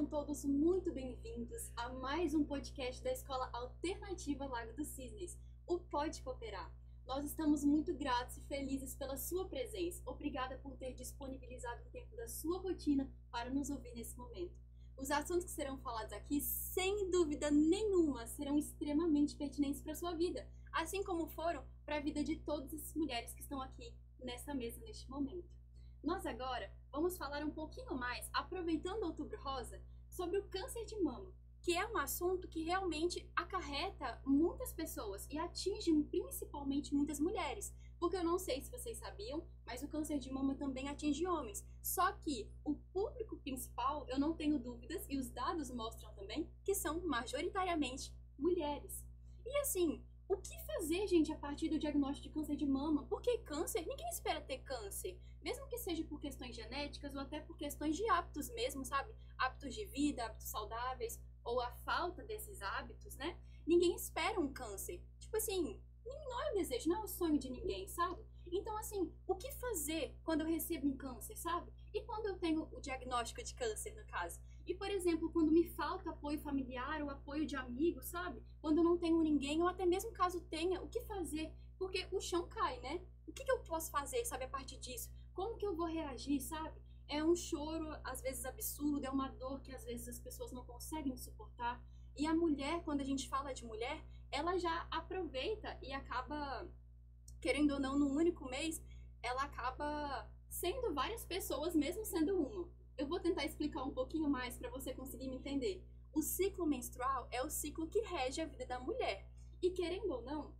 todos muito bem-vindos a mais um podcast da Escola Alternativa Lago dos Cisnes, o Pode Cooperar. Nós estamos muito gratos e felizes pela sua presença. Obrigada por ter disponibilizado o tempo da sua rotina para nos ouvir nesse momento. Os assuntos que serão falados aqui, sem dúvida nenhuma, serão extremamente pertinentes para a sua vida, assim como foram para a vida de todas as mulheres que estão aqui nessa mesa neste momento. Nós agora vamos falar um pouquinho mais, aproveitando o Outubro Rosa, sobre o câncer de mama, que é um assunto que realmente acarreta muitas pessoas e atinge principalmente muitas mulheres. Porque eu não sei se vocês sabiam, mas o câncer de mama também atinge homens. Só que o público principal, eu não tenho dúvidas, e os dados mostram também, que são majoritariamente mulheres. E assim, o que fazer, gente, a partir do diagnóstico de câncer de mama? Porque câncer, ninguém espera ter câncer. Mesmo que seja por questões genéticas ou até por questões de hábitos mesmo, sabe? Hábitos de vida, hábitos saudáveis, ou a falta desses hábitos, né? Ninguém espera um câncer. Tipo assim, não é o desejo, não é o sonho de ninguém, sabe? Então, assim, o que fazer quando eu recebo um câncer, sabe? E quando eu tenho o diagnóstico de câncer, no caso? E, por exemplo, quando me falta apoio familiar ou apoio de amigos, sabe? Quando eu não tenho ninguém, ou até mesmo caso tenha, o que fazer? Porque o chão cai, né? O que eu posso fazer, sabe, a partir disso? Como que eu vou reagir, sabe? É um choro, às vezes, absurdo, é uma dor que, às vezes, as pessoas não conseguem suportar. E a mulher, quando a gente fala de mulher, ela já aproveita e acaba, querendo ou não, no único mês, ela acaba sendo várias pessoas, mesmo sendo uma. Eu vou tentar explicar um pouquinho mais para você conseguir me entender. O ciclo menstrual é o ciclo que rege a vida da mulher. E querendo ou não,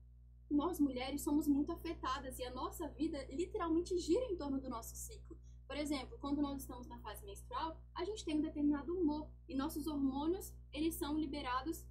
nós mulheres somos muito afetadas e a nossa vida literalmente gira em torno do nosso ciclo. Por exemplo, quando nós estamos na fase menstrual, a gente tem um determinado humor e nossos hormônios, eles são liberados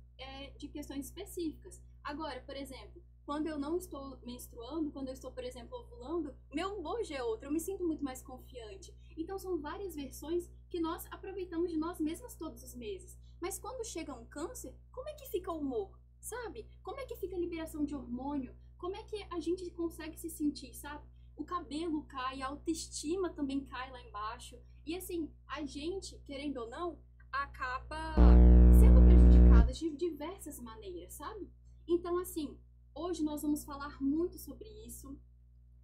de questões específicas. Agora, por exemplo, quando eu não estou menstruando, quando eu estou, por exemplo, ovulando, meu humor já é outro, eu me sinto muito mais confiante. Então, são várias versões que nós aproveitamos de nós mesmas todos os meses. Mas quando chega um câncer, como é que fica o humor? Sabe? Como é que fica a liberação de hormônio? Como é que a gente consegue se sentir, sabe? O cabelo cai, a autoestima também cai lá embaixo. E assim, a gente, querendo ou não, acaba sendo prejudicada de diversas maneiras, sabe? Então, assim, hoje nós vamos falar muito sobre isso,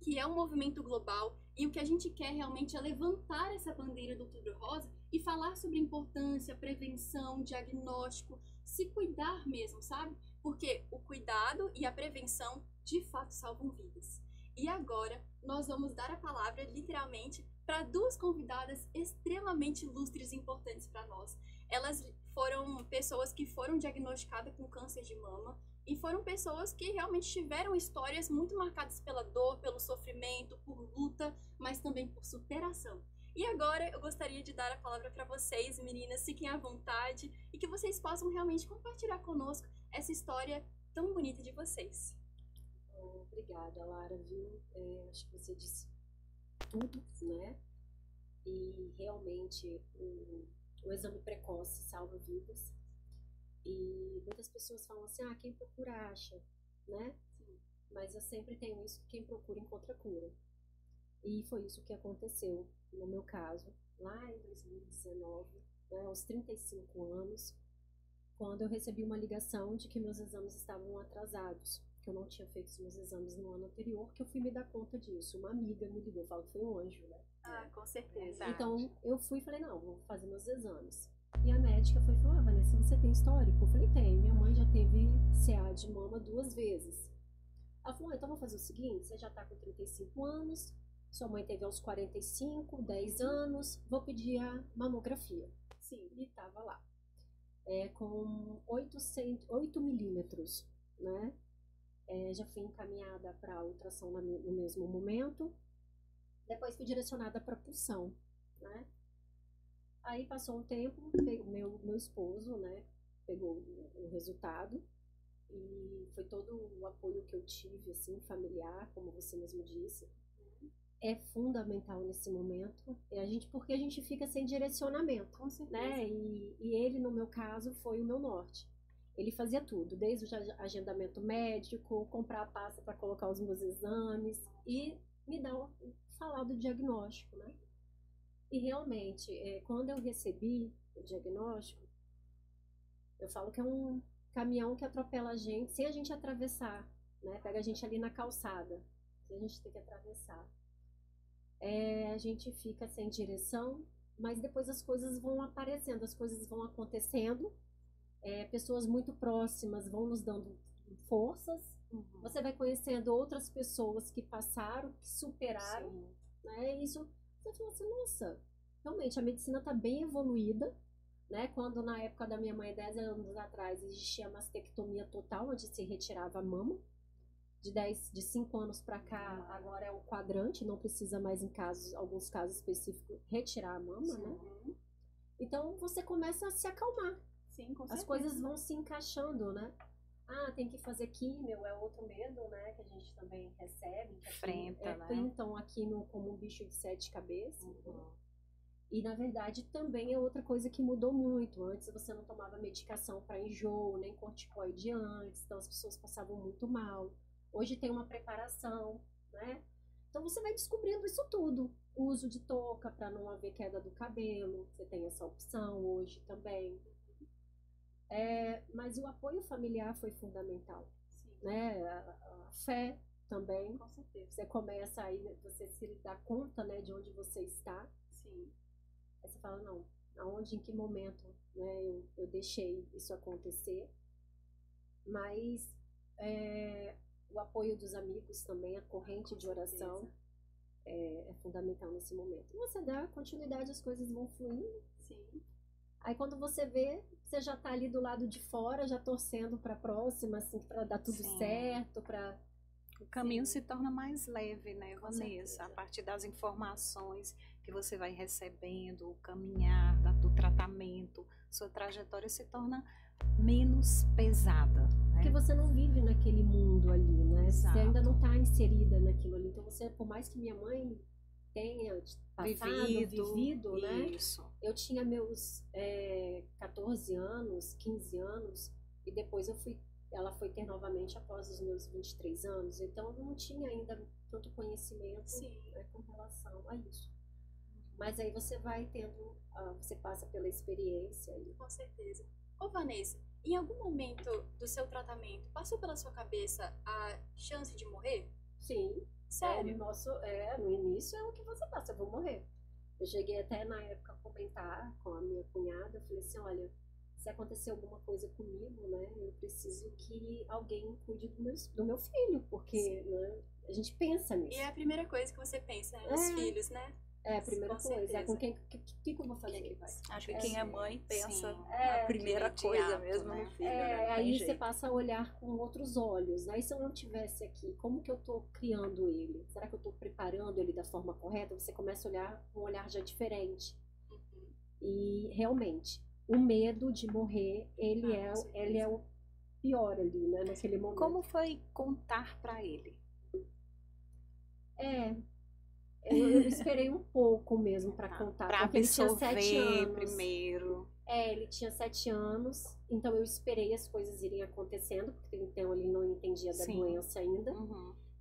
que é um movimento global, e o que a gente quer realmente é levantar essa bandeira do Outubro Rosa e falar sobre importância, prevenção, diagnóstico, se cuidar mesmo, sabe? Porque o cuidado e a prevenção de fato salvam vidas. E agora nós vamos dar a palavra, literalmente, para duas convidadas extremamente ilustres e importantes para nós. Elas foram pessoas que foram diagnosticadas com câncer de mama e foram pessoas que realmente tiveram histórias muito marcadas pela dor, pelo sofrimento, por luta, mas também por superação. E agora eu gostaria de dar a palavra para vocês, meninas, fiquem à vontade e que vocês possam realmente compartilhar conosco essa história tão bonita de vocês. Obrigada, Lara, viu? Acho que você disse tudo, né? E realmente o exame precoce salva vidas. E muitas pessoas falam assim, quem procura acha, né? Sim. Mas eu sempre tenho isso, quem procura encontra cura. E foi isso que aconteceu no meu caso, lá em 2019, né, aos 35 anos, quando eu recebi uma ligação de que meus exames estavam atrasados, que eu não tinha feito os meus exames no ano anterior, que eu fui me dar conta disso. Uma amiga me ligou, falou que foi um anjo, né? Com certeza. Então, eu fui e falei, não, vou fazer meus exames. E a médica falou, Vanessa, você tem histórico? Eu falei, tenho. Minha mãe já teve CA de mama 2 vezes. Ela falou, então vou fazer o seguinte, você já tá com 35 anos, sua mãe teve aos 45, 10 anos, vou pedir a mamografia. Sim, e tava lá. Com 8 milímetros, né? Já fui encaminhada para ultrassom no mesmo momento. Depois fui direcionada para punção, né? Aí passou um tempo, meu esposo, né, pegou o resultado e foi todo o apoio que eu tive, assim, familiar, como você mesmo disse. É fundamental nesse momento, porque a gente fica sem direcionamento, com certeza, né? E ele, no meu caso, foi o meu norte. Ele fazia tudo, desde o agendamento médico, comprar a pasta para colocar os meus exames e me falar do diagnóstico, né? E realmente, quando eu recebi, o diagnóstico, eu falo que é um caminhão que atropela a gente sem a gente atravessar, né? Pega a gente ali na calçada, sem a gente ter que atravessar. A gente fica sem direção, mas depois as coisas vão aparecendo, as coisas vão acontecendo, pessoas muito próximas vão nos dando forças, você vai conhecendo outras pessoas que passaram, que superaram, Sim. né? E isso, você fala assim, nossa, realmente a medicina está bem evoluída, né? Quando na época da minha mãe, 10 anos atrás, existia a mastectomia total, onde se retirava a mama. De 5 anos para cá, agora é o quadrante, não precisa mais em alguns casos específicos, retirar a mama, né? Então você começa a se acalmar. Sim, com As certeza. coisas vão se encaixando, né? Ah, tem que fazer químio, é outro medo, né? Que a gente também recebe. Enfrenta, né? Pintam aqui como um bicho de 7 cabeças. Né? E na verdade também é outra coisa que mudou muito. Antes você não tomava medicação para enjoo, nem corticoide antes, então as pessoas passavam muito mal. Hoje tem uma preparação, né? Então você vai descobrindo isso tudo. O uso de touca para não haver queda do cabelo, você tem essa opção hoje também. Mas o apoio familiar foi fundamental, né? A fé também. Com certeza. Você começa aí, você se dá conta, né, de onde você está. Sim. Aí você fala, não, aonde, em que momento, né, eu deixei isso acontecer. Mas o apoio dos amigos também, a corrente de oração é fundamental nesse momento. E você dá continuidade, as coisas vão fluindo. Sim. Aí quando você vê, você já tá ali do lado de fora, já torcendo para a próxima, assim, para dar tudo certo, para o caminho se torna mais leve, né, Vanessa? certeza. A partir das informações que você vai recebendo, o caminhar do tratamento, sua trajetória se torna menos pesada. Né? Porque você não vive naquele mundo ali, né? Exato. Você ainda não está inserida naquilo ali. Então você, por mais que minha mãe tenha passado, vivido, né? Isso. Eu tinha meus 14 anos, 15 anos, e depois ela foi ter novamente após os meus 23 anos, então eu não tinha ainda tanto conhecimento com relação a isso. Mas aí você vai tendo, você passa pela experiência. Com certeza. Ô Vanessa, em algum momento do seu tratamento, passou pela sua cabeça a chance de morrer? Sim. Sério? No início é o que você passa, eu vou morrer. Eu cheguei até na época a comentar com a minha cunhada, eu falei assim, olha, se acontecer alguma coisa comigo, né, eu preciso que alguém cuide do meu filho, porque né, a gente pensa nisso. E é a primeira coisa que você pensa, né, nos filhos, né? É a primeira coisa. Certeza. Com quem que eu vou fazer? Acho que quem é mãe pensa a primeira coisa mesmo né? no filho. Né? Aí você passa a olhar com outros olhos. Aí se eu não estivesse aqui, como que eu estou criando ele? Será que eu estou preparando ele da forma correta? Você começa a olhar com um olhar já diferente. E realmente, o medo de morrer, ele é o pior ali, né? Naquele momento. Como foi contar para ele? Eu esperei um pouco mesmo para contar. Para porque ele tinha 7 absorver anos. primeiro. Ele tinha 7 anos, então eu esperei as coisas irem acontecendo, porque então ele não entendia da doença ainda.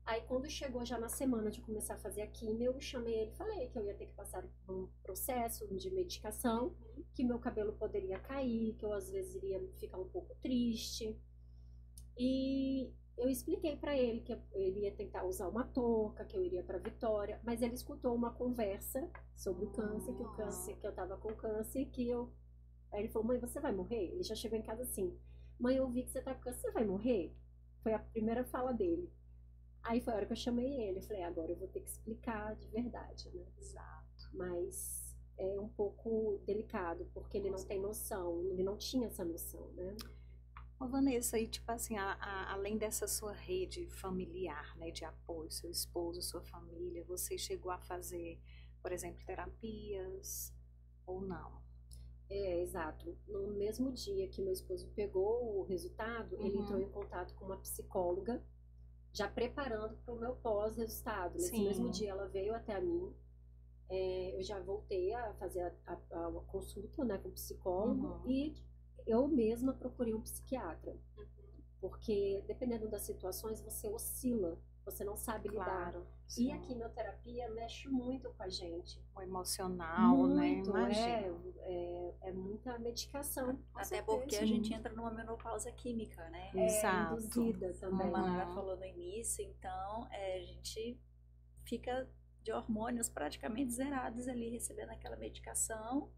Aí quando chegou já na semana de começar a fazer a químio, eu chamei ele e falei que eu ia ter que passar por um processo de medicação, que meu cabelo poderia cair, que eu às vezes iria ficar um pouco triste. E eu expliquei para ele que ele ia tentar usar uma touca, que eu iria para Vitória, mas ele escutou uma conversa sobre o câncer, que eu tava com câncer, aí ele falou, mãe, você vai morrer? Ele já chegou em casa assim, mãe, eu vi que você tá com câncer, você vai morrer? Foi a primeira fala dele. Aí foi a hora que eu chamei ele, eu falei, agora eu vou ter que explicar de verdade, né? Exato. Mas é um pouco delicado, porque ele não tem noção, ele não tinha essa noção, né? Ô Vanessa, e tipo assim, além dessa sua rede familiar, né, de apoio, seu esposo, sua família, você chegou a fazer, por exemplo, terapias ou não? Exato. No mesmo dia que meu esposo pegou o resultado, ele entrou em contato com uma psicóloga, já preparando para o meu pós-resultado. Nesse mesmo dia ela veio até a mim, eu já voltei a fazer a consulta, né, com o psicólogo, e eu mesma procurei um psiquiatra. porque dependendo das situações você oscila, você não sabe lidar. Claro. E Sim. a quimioterapia mexe muito com a gente. O emocional, né? Muito, Imagina. é muita medicação. Até porque a Sim. gente entra numa menopausa química, né? Exato. Induzida Como a também. Manara Uhum. falou no início, então a gente fica de hormônios praticamente zerados ali, recebendo aquela medicação.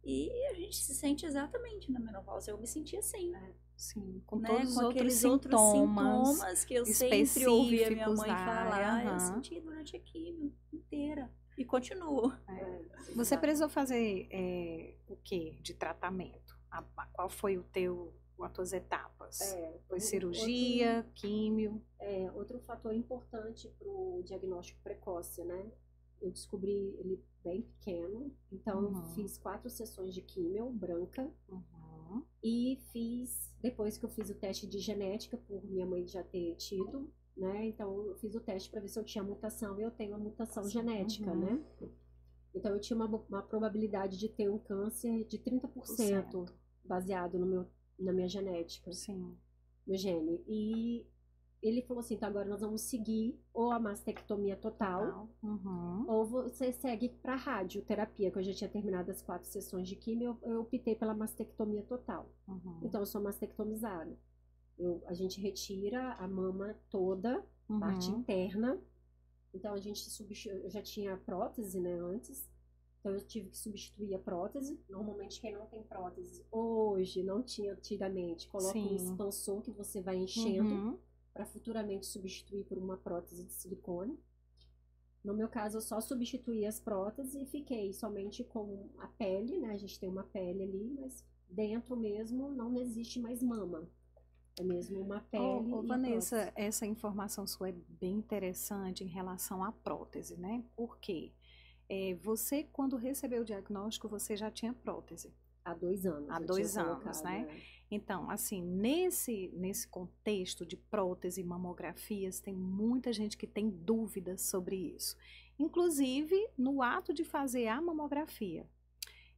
E a gente se sente exatamente na menopausa. Eu me senti assim, Sim, com né? todos os Com outros aqueles outros sintomas. sintomas que eu sempre ouvi a minha específicos mãe da falar. área, Eu aham. senti durante a quimio inteira. E continuo. Você precisou fazer o que de tratamento? Qual foi as tuas etapas? Foi cirurgia, químio? Outro fator importante para o diagnóstico precoce, né? Eu descobri ele bem pequeno, então eu fiz 4 sessões de químio branca Uhum. e depois que eu fiz o teste de genética, por minha mãe já ter tido, né? Então eu fiz o teste para ver se eu tinha mutação e eu tenho a mutação genética, né? Então eu tinha uma probabilidade de ter um câncer de 30% baseado na minha genética, Sim. meu gene. E ele falou assim, então agora nós vamos seguir ou a mastectomia total, Uhum. ou você segue para radioterapia, que eu já tinha terminado as 4 sessões de químio, eu optei pela mastectomia total. Uhum. Então eu sou mastectomizada. A gente retira a mama toda, parte interna. Então eu já tinha prótese, né, antes. Então eu tive que substituir a prótese. Normalmente quem não tem prótese hoje, não tinha antigamente, coloca um expansor que você vai enchendo para futuramente substituir por uma prótese de silicone. No meu caso, eu só substituí as próteses e fiquei somente com a pele, né? A gente tem uma pele ali, mas dentro mesmo não existe mais mama. É mesmo uma pele e Vanessa, prótese. essa informação sua é bem interessante em relação à prótese, né? Por quê? Você, quando recebeu o diagnóstico, você já tinha prótese. Há 2 anos. Há eu 2 tinha anos, colocado, né? Então, assim, nesse contexto de prótese e mamografias, tem muita gente que tem dúvidas sobre isso. Inclusive, no ato de fazer a mamografia.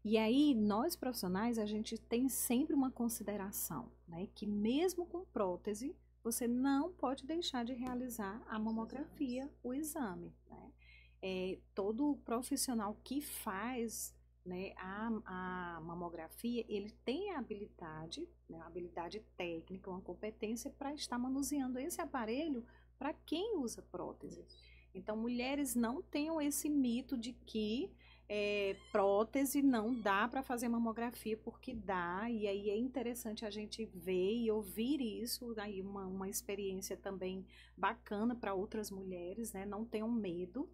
E aí, nós profissionais, a gente tem sempre uma consideração, né? Que mesmo com prótese, você não pode deixar de realizar a mamografia, o exame, né? Todo profissional que faz, né, a mamografia, ele tem a habilidade, né, uma habilidade técnica, uma competência para estar manuseando esse aparelho para quem usa prótese. Então, mulheres não tenham esse mito de que prótese não dá para fazer mamografia, porque dá, e aí é interessante a gente ver e ouvir isso, aí uma experiência também bacana para outras mulheres, né? Não tenham medo.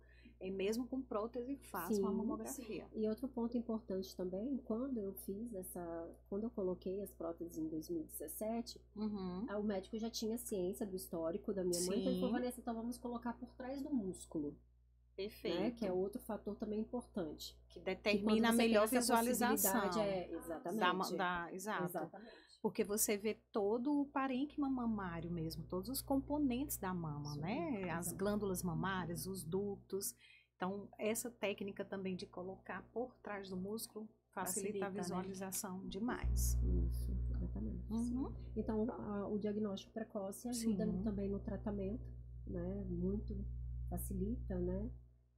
Mesmo com prótese, façam a mamografia. Sim. E outro ponto importante também, quando eu coloquei as próteses em 2017, o médico já tinha ciência do histórico da minha mãe, então ele falou, Vanessa, então vamos colocar por trás do músculo. Perfeito. Né? Que é outro fator também importante. Que determina a melhor visualização. Exatamente. Exatamente. Porque você vê todo o parênquima mamário mesmo, todos os componentes da mama, né? As glândulas mamárias, os ductos. Então, essa técnica também de colocar por trás do músculo facilita a visualização, né? Demais. Isso, exatamente. Então, o diagnóstico precoce ajuda também no tratamento, né? Muito facilita, né?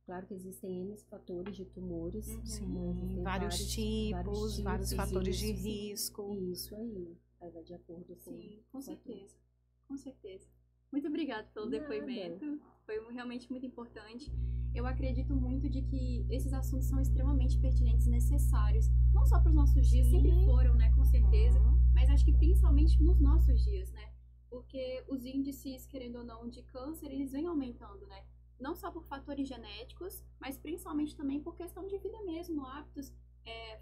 Claro que existem N fatores de tumores. Sim, vários tipos, vários fatores de risco. Isso aí. Aí vai de acordo com... Sim, com certeza. Com certeza. Muito obrigada pelo depoimento. Foi realmente muito importante. Eu acredito muito de que esses assuntos são extremamente pertinentes e necessários. Não só para os nossos dias, sempre foram, né? Com certeza. Mas acho que principalmente nos nossos dias, né? Porque os índices, querendo ou não, de câncer, eles vêm aumentando, né? Não só por fatores genéticos, mas principalmente também por questão de vida mesmo, hábitos,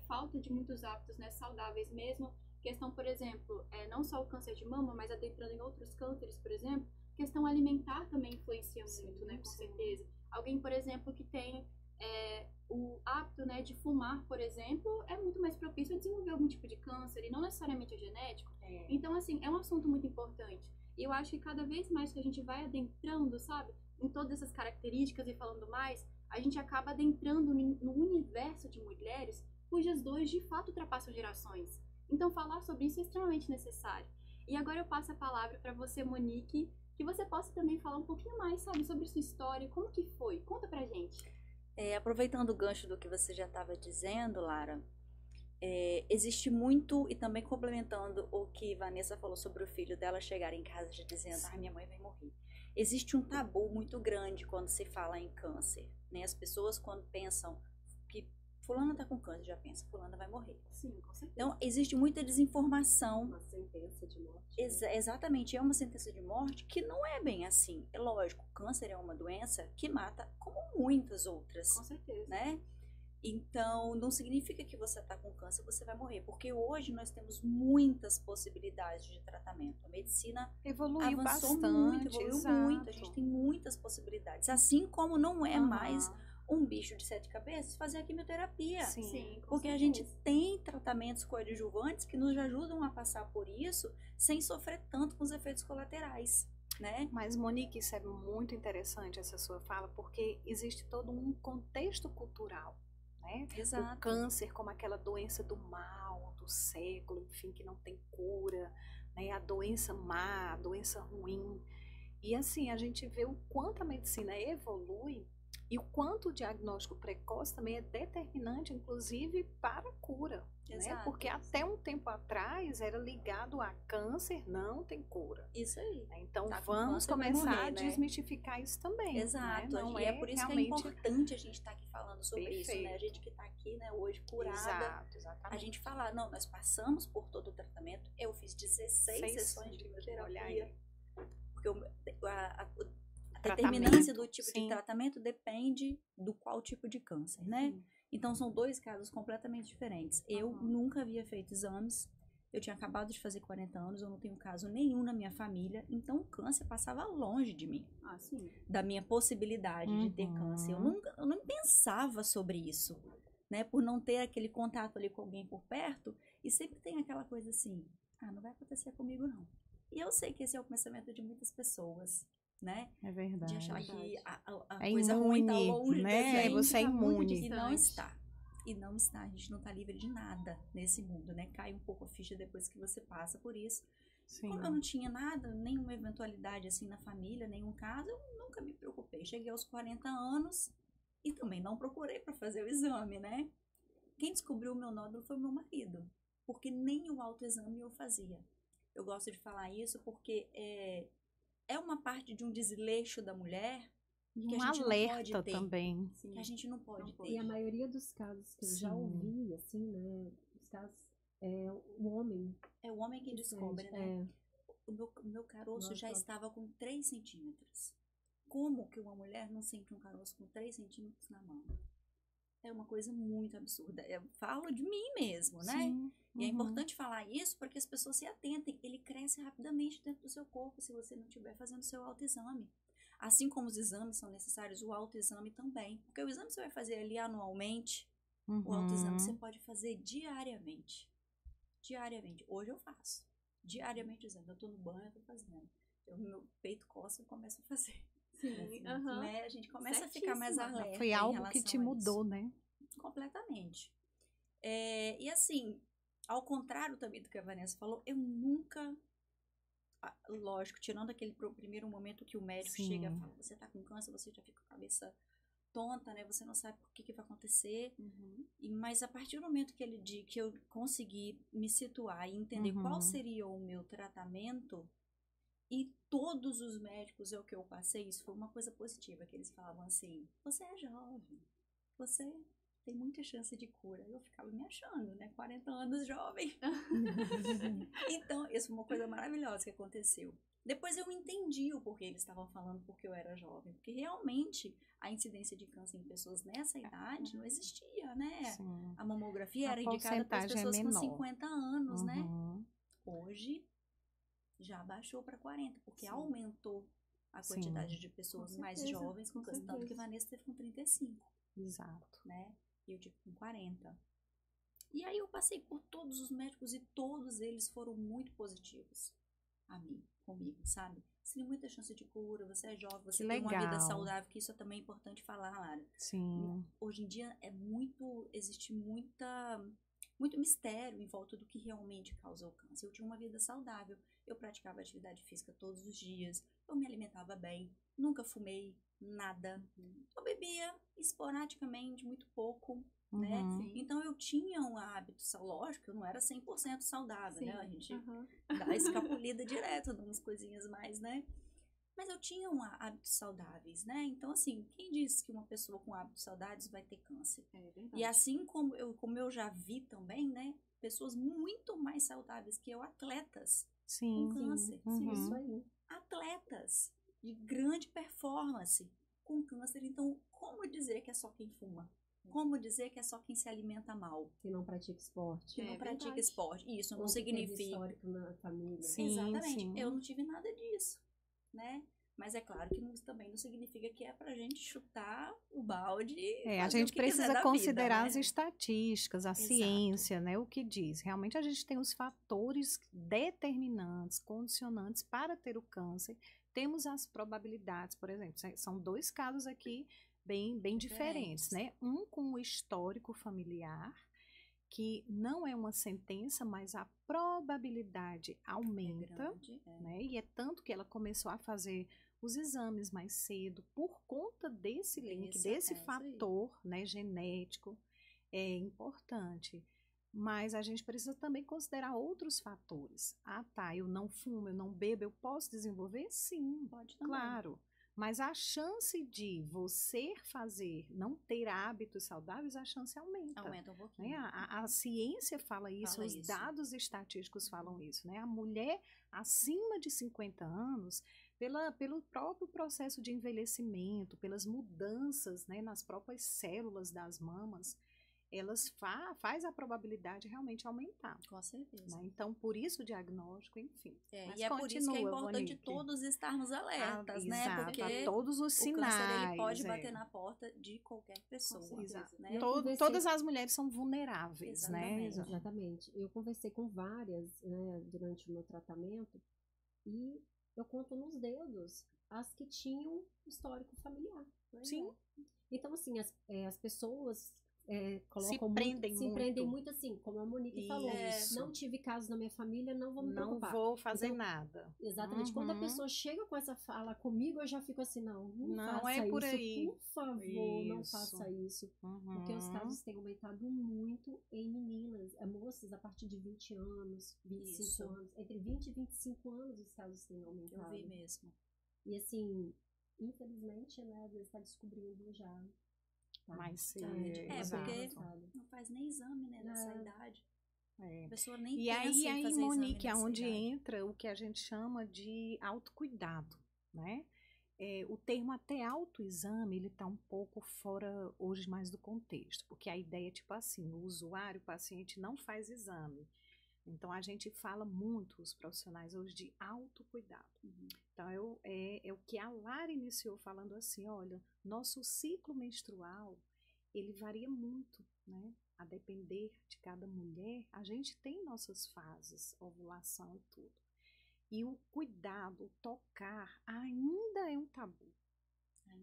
falta de muitos hábitos, né, saudáveis mesmo. Questão, por exemplo, não só o câncer de mama, mas adentrando em outros cânceres, por exemplo, questão alimentar também influencia muito, né, com certeza. Alguém, por exemplo, que tem o hábito, né, de fumar, por exemplo, é muito mais propício a desenvolver algum tipo de câncer, e não necessariamente é genético. Então, assim, é um assunto muito importante. E eu acho que cada vez mais que a gente vai adentrando, sabe, em todas essas características e falando mais, a gente acaba adentrando no universo de mulheres cujas dores de fato ultrapassam gerações. Então falar sobre isso é extremamente necessário. E agora eu passo a palavra para você, Monique, que você possa também falar um pouquinho mais, sabe, sobre sua história, como que foi? Conta pra gente. Aproveitando o gancho do que você já estava dizendo, Lara, existe muito, e também complementando o que Vanessa falou sobre o filho dela chegar em casa já dizendo, minha mãe vai morrer. Existe um tabu muito grande quando se fala em câncer, né? As pessoas quando pensam que fulana tá com câncer, já pensa, fulana vai morrer. Sim, com certeza. Então, existe muita desinformação. Uma sentença de morte. Exatamente, é uma sentença de morte que não é bem assim. É lógico, câncer é uma doença que mata como muitas outras, Com certeza. né? Então, não significa que você está com câncer, você vai morrer. Porque hoje nós temos muitas possibilidades de tratamento. A medicina Evoluiu avançou bastante, muito, evoluiu exato. muito. A gente tem muitas possibilidades. Assim como não é mais um bicho de 7 cabeças fazer a quimioterapia. Sim, com Porque a certeza. gente tem tratamentos coadjuvantes que nos ajudam a passar por isso sem sofrer tanto com os efeitos colaterais, né? Mas, Monique, isso é muito interessante, essa sua fala, porque existe todo um contexto cultural, né? O Exato. câncer como aquela doença do mal, do século, enfim, que não tem cura, né? A doença má, a doença ruim. E assim, a gente vê o quanto a medicina evolui e o quanto o diagnóstico precoce também é determinante, inclusive, para a cura. Né? Exato. Porque até um tempo atrás era ligado a câncer, não tem cura. Isso aí. Então Tá com vamos câncer, vai começar morrer, a né? desmistificar isso também. Exato. Né? Não E é por isso que é realmente importante a gente estar aqui falando sobre isso, né? A Perfeito. gente que está aqui, né, hoje curada, Exato, a exatamente. gente falar, não, nós passamos por todo o tratamento. Eu fiz 16 sessões de Olha quimioterapia. aí. Porque a Tratamento, determinância do tipo sim. de tratamento depende do qual tipo de câncer, né? Sim. Então são dois casos completamente diferentes. Eu nunca havia feito exames, eu tinha acabado de fazer 40 anos, eu não tenho caso nenhum na minha família, então o câncer passava longe de mim, Ah, sim. da minha possibilidade de ter câncer. Eu não pensava sobre isso, né? Por não ter aquele contato ali com alguém por perto, e sempre tem aquela coisa assim, não vai acontecer comigo não. E eu sei que esse é o pensamento de muitas pessoas, né? É verdade. De achar que a É coisa ruim tá imune, longe né? da gente. Você é tá muito imune. E não distante. está. E não está. A gente não tá livre de nada nesse mundo, né? Cai um pouco a ficha depois que você passa por isso. Sim. Como eu não tinha nada, nenhuma eventualidade assim na família, nenhum caso, eu nunca me preocupei. Cheguei aos 40 anos e também não procurei para fazer o exame, né? Quem descobriu o meu nódulo foi o meu marido, porque nem o autoexame eu fazia. Eu gosto de falar isso porque é uma parte de um desleixo da mulher E que um a gente não pode alerta ter. também. Sim. Que a gente não pode ter. E a maioria dos casos que eu já Sim. ouvi, assim, né? Os casos, o homem. É o homem que descobre, né? É, O meu caroço já Nossa. estava com 3 centímetros. Como que uma mulher não sente um caroço com 3 centímetros na mão? É uma coisa muito absurda. Eu falo de mim mesmo, né? Sim. E é Uhum. importante falar isso para que as pessoas se atentem. Ele cresce rapidamente dentro do seu corpo se você não estiver fazendo seu autoexame. Assim como os exames são necessários, o autoexame também. Porque o exame você vai fazer ali anualmente, o autoexame você pode fazer diariamente. Diariamente. Hoje eu faço. Diariamente o exame. Eu tô no banho, eu tô fazendo. Meu peito coça, eu começo a fazer. Sim, Né? A gente começa a ficar mais Certíssima. alerta. Foi em algo que relação te a mudou, isso. né? Completamente. E assim, ao contrário também do que a Vanessa falou, eu nunca, lógico, tirando aquele primeiro momento que o médico Sim. chega e fala, você tá com câncer, você já fica com a cabeça tonta, né? Você não sabe o que vai acontecer. Mas a partir do momento que eu consegui me situar e entender qual seria o meu tratamento, e todos os médicos, é o que eu passei, isso foi uma coisa positiva, que eles falavam assim, você é jovem, você tem muita chance de cura. Eu ficava me achando, né? 40 anos jovem. Então, isso foi uma coisa maravilhosa que aconteceu. Depois eu entendi o porquê eles estavam falando porque eu era jovem. Porque realmente a incidência de câncer em pessoas nessa idade não existia, né? Sim. A mamografia A era indicada para as porcentagem é pessoas com menor. 50 anos, né? Uhum. Hoje já baixou para 40, porque Sim. aumentou a Sim. quantidade de pessoas Com mais certeza, jovens com com câncer. Tanto que certeza. Vanessa teve com 35, Exato. né? E eu tive com 40. E aí eu passei por todos os médicos e todos eles foram muito positivos comigo, sabe? Você tem muita chance de cura, você é jovem, você Que tem uma vida legal. saudável, que isso é também importante falar, Lara. Sim. Hoje em dia existe muito mistério em volta do que realmente causa o câncer. Eu tinha uma vida saudável. eu praticava atividade física todos os dias, eu me alimentava bem, nunca fumei nada. Eu bebia esporadicamente, muito pouco, né? Uhum. Então eu tinha um hábito, lógico, eu não era 100% saudável, né? A gente Aham. dá escapulida direto, umas coisinhas mais, né? Mas eu tinha hábitos saudáveis, né? Então, assim, quem disse que uma pessoa com hábitos saudáveis vai ter câncer? É verdade. E assim como eu já vi também, né? Pessoas muito mais saudáveis que eu, atletas Sim. com câncer. Uhum. Isso aí. Atletas de grande performance com câncer. Então, como dizer que é só quem fuma? Como dizer que é só quem se alimenta mal? Que não pratica esporte. Que É não pratica verdade. esporte. Isso Ou não que teve significa... histórico na família. Sim. Exatamente. Eu não tive nada disso, né? Mas é claro que também não significa que é pra gente chutar o balde e A fazer o gente que quiser precisa da considerar vida, as né? estatísticas, a Exato. ciência, né, o que diz. Realmente a gente tem os fatores determinantes, condicionantes para ter o câncer. Temos as probabilidades, por exemplo, são 2 casos aqui bem diferentes, né? Um com o histórico familiar, que não é uma sentença, mas a probabilidade aumenta, grande, né? E é tanto que ela começou a fazer os exames mais cedo por conta desse link, desse isso aí. fator, né, genético, é importante. Mas a gente precisa também considerar outros fatores. Ah, tá, eu não fumo, eu não bebo, eu posso desenvolver? Sim, Pode também. claro. Mas a chance de você não ter hábitos saudáveis, a chance aumenta. Aumenta um pouquinho. Né? A ciência fala isso, Fala os isso. dados estatísticos falam isso. Né? A mulher acima de 50 anos, pelo próprio processo de envelhecimento, pelas mudanças, né, nas próprias células das mamas, elas faz a probabilidade realmente aumentar. Com certeza. Né? Então, por isso o diagnóstico, enfim. Mas E é por isso que é importante Monique. todos estarmos alertas, né? Exato, Porque a todos os o sinais. câncer ele pode bater na porta de qualquer pessoa. Exato. Né? Todas as mulheres são vulneráveis, né? Exatamente. Exatamente. Eu conversei com várias, né, durante o meu tratamento e eu conto nos dedos as que tinham histórico familiar. Né? Sim. Então, assim, as pessoas colocam se prendem muito assim, como a Monique falou. Não tive casos na minha família, não vou me preocupar. Não vou fazer então, nada. Exatamente. Quando a pessoa chega com essa fala comigo, eu já fico assim, não faça é por isso, aí. por favor, não faça isso. Porque os casos têm aumentado muito em meninas, moças a partir de 20 anos, 25 anos. Entre 20 e 25 anos os casos têm aumentado. Eu vi mesmo. E assim, infelizmente, né, às vezes está descobrindo já. Mais cedo. Porque não faz nem exame, né, nessa idade. A pessoa nem pensa em fazer Monique, exame aonde idade. entra o que a gente chama de autocuidado, né? O termo até autoexame, ele está um pouco fora hoje mais do contexto, porque a ideia é tipo assim, o usuário, o paciente não faz exame. Então, a gente fala muito, os profissionais hoje, de autocuidado. Então, é o que a Lara iniciou falando assim, olha, nosso ciclo menstrual, ele varia muito, né? A depender de cada mulher, a gente tem nossas fases, ovulação e tudo. E o cuidado, o tocar, ainda é um tabu.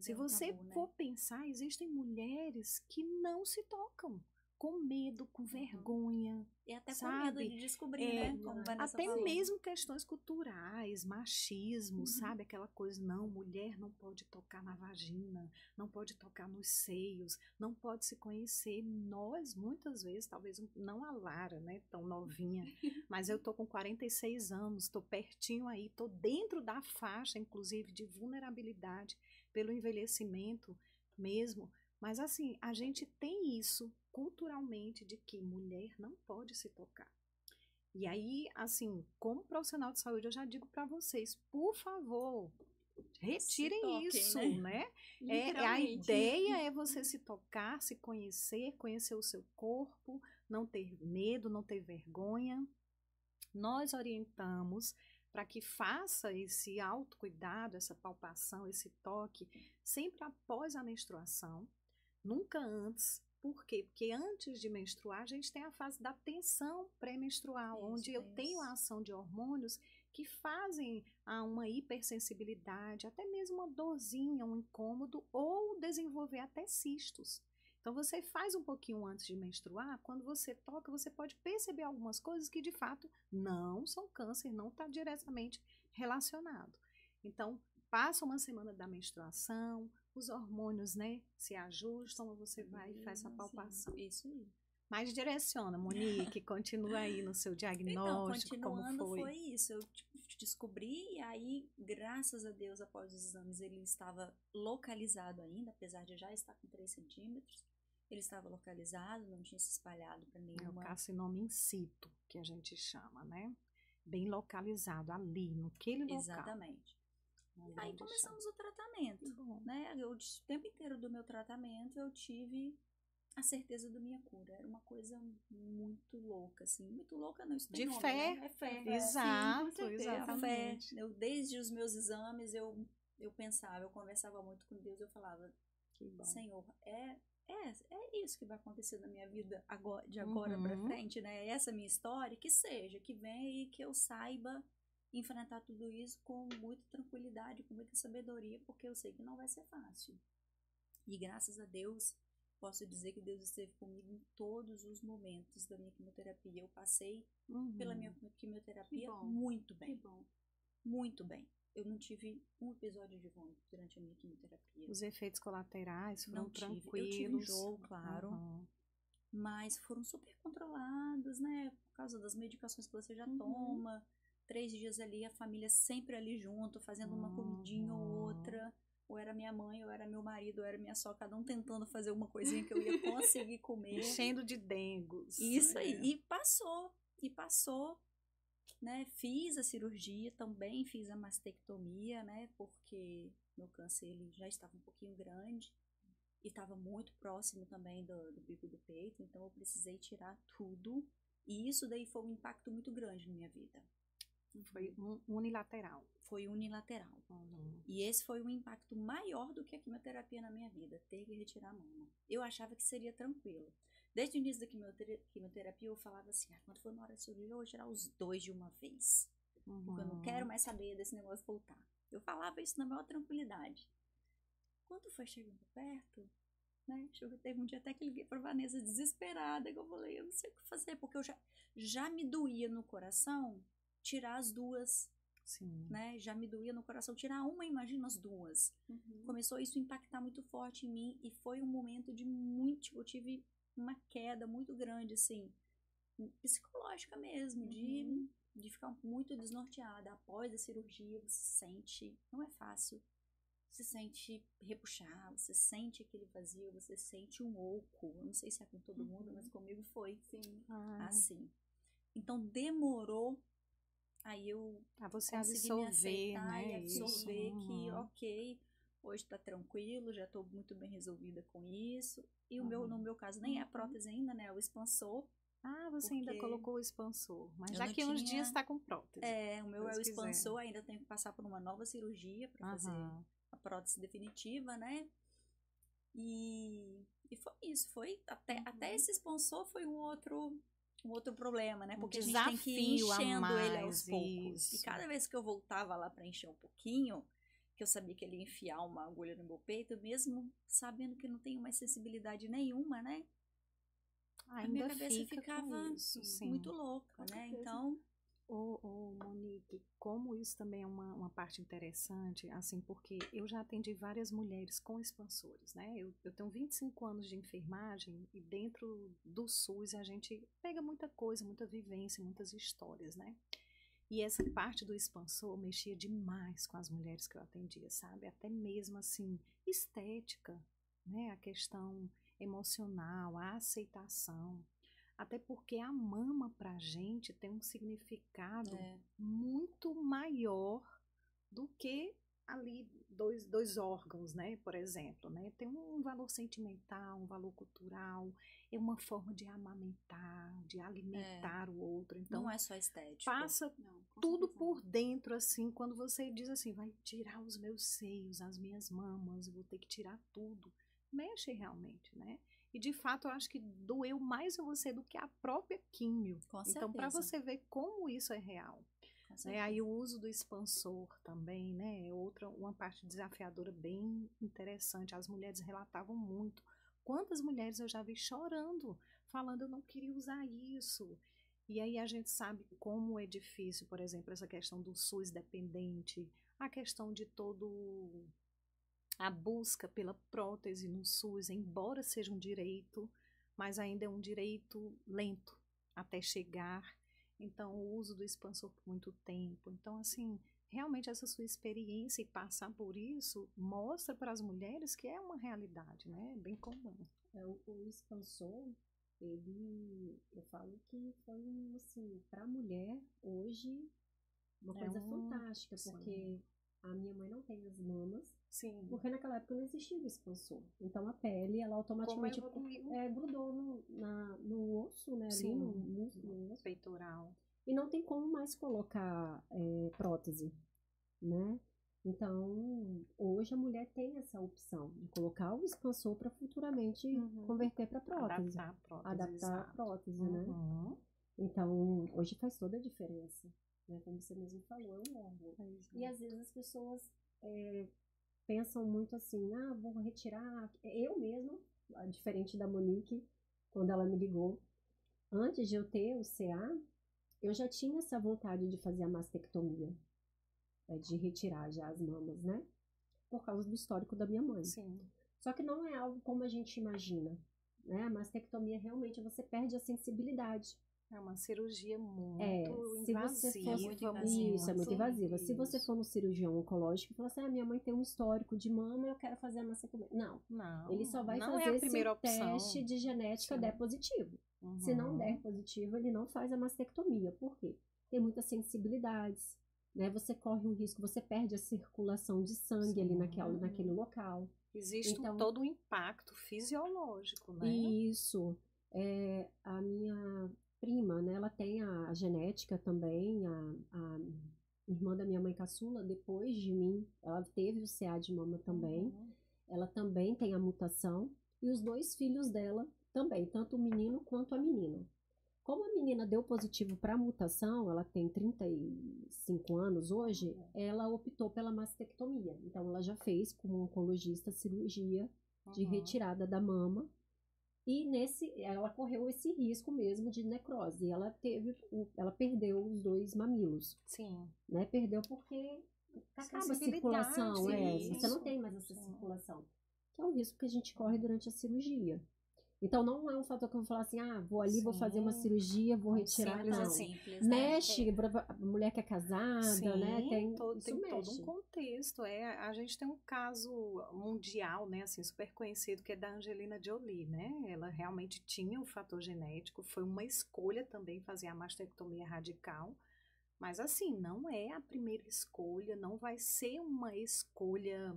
Se você for pensar, existem mulheres que não se tocam. Com medo, com vergonha. E até sabe? com medo de descobrir, né? Como Vanessa até falou. mesmo questões culturais, machismo, sabe? Aquela coisa, não, mulher não pode tocar na vagina, não pode tocar nos seios, não pode se conhecer. Nós, muitas vezes, talvez não a Lara, né? Tão novinha, mas eu tô com 46 anos, tô pertinho aí, tô dentro da faixa, inclusive, de vulnerabilidade pelo envelhecimento mesmo. Mas assim, a gente tem isso culturalmente de que mulher não pode se tocar. E aí, assim, como profissional de saúde, eu já digo para vocês, por favor, retirem toquem, isso, né? A ideia é você se tocar, se conhecer o seu corpo, não ter medo, não ter vergonha. Nós orientamos para que faça esse autocuidado, essa palpação, esse toque, sempre após a menstruação, nunca antes. Por quê? Porque antes de menstruar, a gente tem a fase da tensão pré-menstrual, onde eu tenho a ação de hormônios que fazem uma hipersensibilidade, até mesmo uma dorzinha, um incômodo, ou desenvolver até cistos. Então, você faz um pouquinho antes de menstruar, quando você toca, você pode perceber algumas coisas que, de fato, não são câncer, não está diretamente relacionado. Então, passa uma semana da menstruação, os hormônios, né, se ajustam, você vai e faz essa palpação. Isso aí. Mas direciona, Monique, continua aí no seu diagnóstico, então, continuando, como foi isso. Eu descobri, e aí, graças a Deus, após os exames, ele estava localizado ainda, apesar de já estar com 3 centímetros. Ele estava localizado, não tinha se espalhado para nenhuma... É o carcinoma in situ, que a gente chama, né? Bem localizado ali, naquele local. Exatamente. Aí começamos o tratamento, né? O tempo inteiro do meu tratamento, eu tive a certeza da minha cura. Era uma coisa muito louca, assim. Muito louca, não, isso tem de nome, fé. né? É fé. Exato, Sim, com certeza. exatamente. A fé. Desde os meus exames, eu pensava, eu conversava muito com Deus, eu falava, Que bom. Senhor, é isso que vai acontecer na minha vida agora, de agora pra frente, né? Essa minha história, que seja, que venha e que eu saiba enfrentar tudo isso com muita tranquilidade, com muita sabedoria, porque eu sei que não vai ser fácil. E graças a Deus, posso dizer que Deus esteve comigo em todos os momentos da minha quimioterapia. Eu passei pela minha quimioterapia muito bem. Que bom. Muito bem. Eu não tive um episódio de vômito durante a minha quimioterapia. Os efeitos colaterais foram Não tive. tranquilos. Eu tive enjoo, claro. Mas foram super controlados, né? Por causa das medicações que você já toma. 3 dias ali, a família sempre ali junto, fazendo uma comidinha ou outra. Ou era minha mãe, ou era meu marido, ou era minha sogra, cada um tentando fazer uma coisinha que eu ia conseguir comer. Enchendo de dengos. Isso aí. E passou. Né? Fiz a cirurgia, também fiz a mastectomia, né? Porque meu câncer ele já estava um pouquinho grande e estava muito próximo também do bico do peito, então eu precisei tirar tudo. E isso daí foi um impacto muito grande na minha vida. Foi unilateral. Foi unilateral. E esse foi um impacto maior do que a quimioterapia na minha vida, ter que retirar a mama. Eu achava que seria tranquilo. Desde o início da quimioterapia, eu falava assim, quando for na hora de cirurgia, eu vou tirar os 2 de uma vez. Porque eu não quero mais saber desse negócio voltar. Eu falava isso na maior tranquilidade. Quando foi chegando perto, né? Teve um dia até que eu liguei pra Vanessa desesperada, que eu falei, eu não sei o que fazer, porque eu já me doía no coração tirar as 2. Sim. Né? Já me doía no coração tirar uma, imagina as 2. Começou isso a impactar muito forte em mim e foi um momento de muito, eu tive uma queda muito grande, assim, psicológica mesmo, de ficar muito desnorteada. Após a cirurgia, você sente, não é fácil, você sente repuxar, você sente aquele vazio, você sente um oco. Eu não sei se é com todo mundo, mas comigo foi. Sim. Assim. Então, demorou. Aí eu você consegui absorver, me aceitar, né? e absorver Isso. que, ok, hoje tá tranquilo, já tô muito bem resolvida com isso. E no meu caso, nem é a prótese ainda, né? É o expansor. Você ainda colocou o expansor, mas daqui não uns tinha... dias tá com prótese. O meu é o expansor, ainda tenho que passar por uma nova cirurgia para fazer a prótese definitiva, né? E foi isso, foi até esse expansor foi um outro problema, né? Porque a gente tem que ir enchendo ele aos poucos. E cada vez que eu voltava lá para encher um pouquinho, que eu sabia que ele ia enfiar uma agulha no meu peito, mesmo sabendo que não tenho mais sensibilidade nenhuma, né? A minha cabeça ficava muito louca, né? Então... Monique, como isso também é uma parte interessante, assim, porque eu já atendi várias mulheres com expansores, né? Eu tenho 25 anos de enfermagem e dentro do SUS a gente pega muita coisa, muita vivência, muitas histórias, né? E essa parte do expansor mexia demais com as mulheres que eu atendia, sabe? Até mesmo, assim, estética, né? A questão emocional, a aceitação. Até porque a mama pra gente tem um significado muito maior do que ali dois órgãos, né? Por exemplo, né? Tem um valor sentimental, um valor cultural, é uma forma de amamentar, de alimentar o outro. Então, não é só estético. Passa tudo por dentro, assim, quando você diz assim, vai tirar os meus seios, as minhas mamas, eu vou ter que tirar tudo. Mexe realmente, né? E de fato eu acho que doeu mais a você do que a própria químio. Com certeza. Então, para você ver como isso é real. Né? Aí o uso do expansor também, né? Uma parte desafiadora bem interessante. As mulheres relatavam muito Quantas mulheres eu já vi chorando, falando eu não queria usar isso. E aí a gente sabe como é difícil, por exemplo, essa questão do SUS dependente, a questão de todo a busca pela prótese no SUS, embora seja um direito, mas ainda é um direito lento até chegar. Então, o uso do expansor por muito tempo. Então, assim, realmente essa sua experiência e passar por isso mostra para as mulheres que é uma realidade, né? Bem comum. O expansor, eu falo que foi, assim, para a mulher, hoje, uma coisa fantástica, sim. porque a minha mãe não tem as mamas, Sim. porque naquela época não existia o expansor. Então, a pele, ela automaticamente grudou no osso, né? Sim, ali no músculo, no osso. peitoral. E não tem como mais colocar prótese, né? Então, hoje a mulher tem essa opção de colocar o expansor para futuramente converter para prótese. Adaptar a prótese, né? Então, hoje faz toda a diferença, né? Como você mesmo falou, é um órgão. E às vezes as pessoas pensam muito assim, vou retirar. Eu mesma, diferente da Monique, quando ela me ligou, antes de eu ter o CA, eu já tinha essa vontade de fazer a mastectomia, de retirar já as mamas, né? Por causa do histórico da minha mãe. Sim. Só que não é algo como a gente imagina, né? A mastectomia realmente você perde a sensibilidade. É uma cirurgia muito invasiva. Isso, é muito invasiva. Se você for no cirurgião oncológico e falar assim, minha mãe tem um histórico de mama, eu quero fazer a mastectomia. Não. Ele só vai fazer se o teste de genética der positivo. Se não der positivo, ele não faz a mastectomia. Por quê? Tem muitas sensibilidades, né? Você corre um risco, você perde a circulação de sangue ali naquele local. Existe todo um impacto fisiológico, né? Isso. A minha prima, né? Ela tem a genética também, a irmã da minha mãe caçula, depois de mim, ela teve o CA de mama também. Ela também tem a mutação. E os 2 filhos dela também, tanto o menino quanto a menina. Como a menina deu positivo para a mutação, ela tem 35 anos hoje, ela optou pela mastectomia. Então, ela já fez, como oncologista, cirurgia de retirada da mama. E ela correu esse risco mesmo de necrose. Ela perdeu os 2 mamilos. Sim. Né? Perdeu porque acaba a circulação. Você não tem mais essa circulação. Que é o risco que a gente corre durante a cirurgia. Então, não é um fator que eu vou falar assim, vou ali, vou fazer uma cirurgia, vou retirar. Não, simples, mexe, a mulher que é casada, né? Tem todo um contexto. A gente tem um caso mundial, né, assim, super conhecido, que é da Angelina Jolie, né? Ela realmente tinha o fator genético, foi uma escolha também fazer a mastectomia radical, mas assim, não é a primeira escolha, não vai ser uma escolha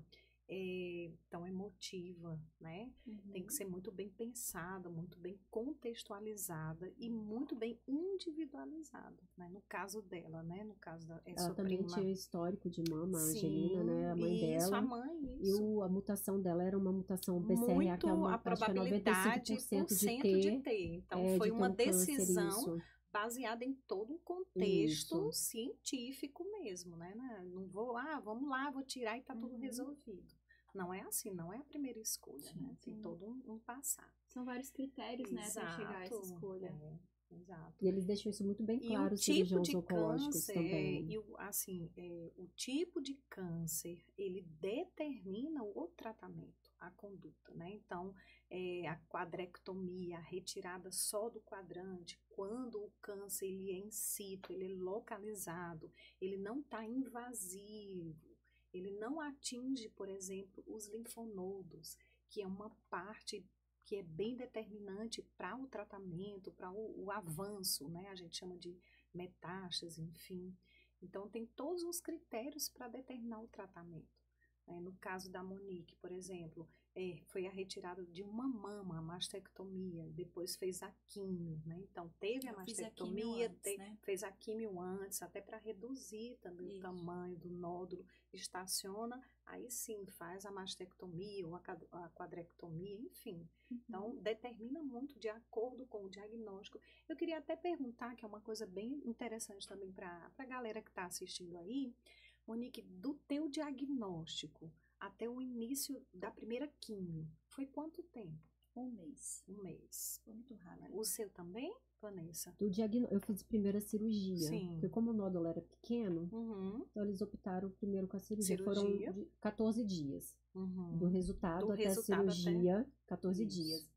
tão emotiva, né? Tem que ser muito bem pensada, muito bem contextualizada e muito bem individualizada, né? No caso dela, né? No caso da ela também prima. tinha histórico de mama, a Angelina, né? A mãe dela. A mãe, E a mutação dela era uma mutação BCRA, que é uma probabilidade 95% de ter. Então, foi uma decisão baseada em todo um contexto científico mesmo, né? Não vou, vamos lá, vou tirar e tá tudo resolvido. Não é assim, não é a primeira escolha, né? Tem todo um passar. São vários critérios, né, para chegar a essa escolha. Exato. E eles deixam isso muito bem claro, os cirurgiões oncológicos também. O tipo de câncer, ele determina o tratamento, a conduta, né? Então, a quadrectomia, a retirada só do quadrante, quando o câncer ele é in situ, ele é localizado, ele não está invasivo, ele não atinge, por exemplo, os linfonodos, que é uma parte que é bem determinante para o tratamento, para o avanço, né? A gente chama de metástase, enfim. Então, tem todos os critérios para determinar o tratamento. No caso da Monique, por exemplo, foi a retirada de uma mama, a mastectomia, depois fez a químio, né? Então, teve a mastectomia, fez a químio antes, até para reduzir também o tamanho do nódulo, estaciona, aí sim, faz a mastectomia ou a quadrectomia, enfim. Então, determina muito de acordo com o diagnóstico. Eu queria até perguntar, que é uma coisa bem interessante também para a galera que está assistindo aí, Monique, do teu diagnóstico até o início da primeira químio, foi quanto tempo? Um mês. Um mês. Foi muito rápido. O seu também, Vanessa? Eu fiz primeiro a cirurgia. Sim. Porque como o nódulo era pequeno, Uhum. então eles optaram primeiro com a cirurgia. Cirurgia. Foram 14 dias. Uhum. Do resultado Do até resultado a cirurgia, 14 Isso. dias.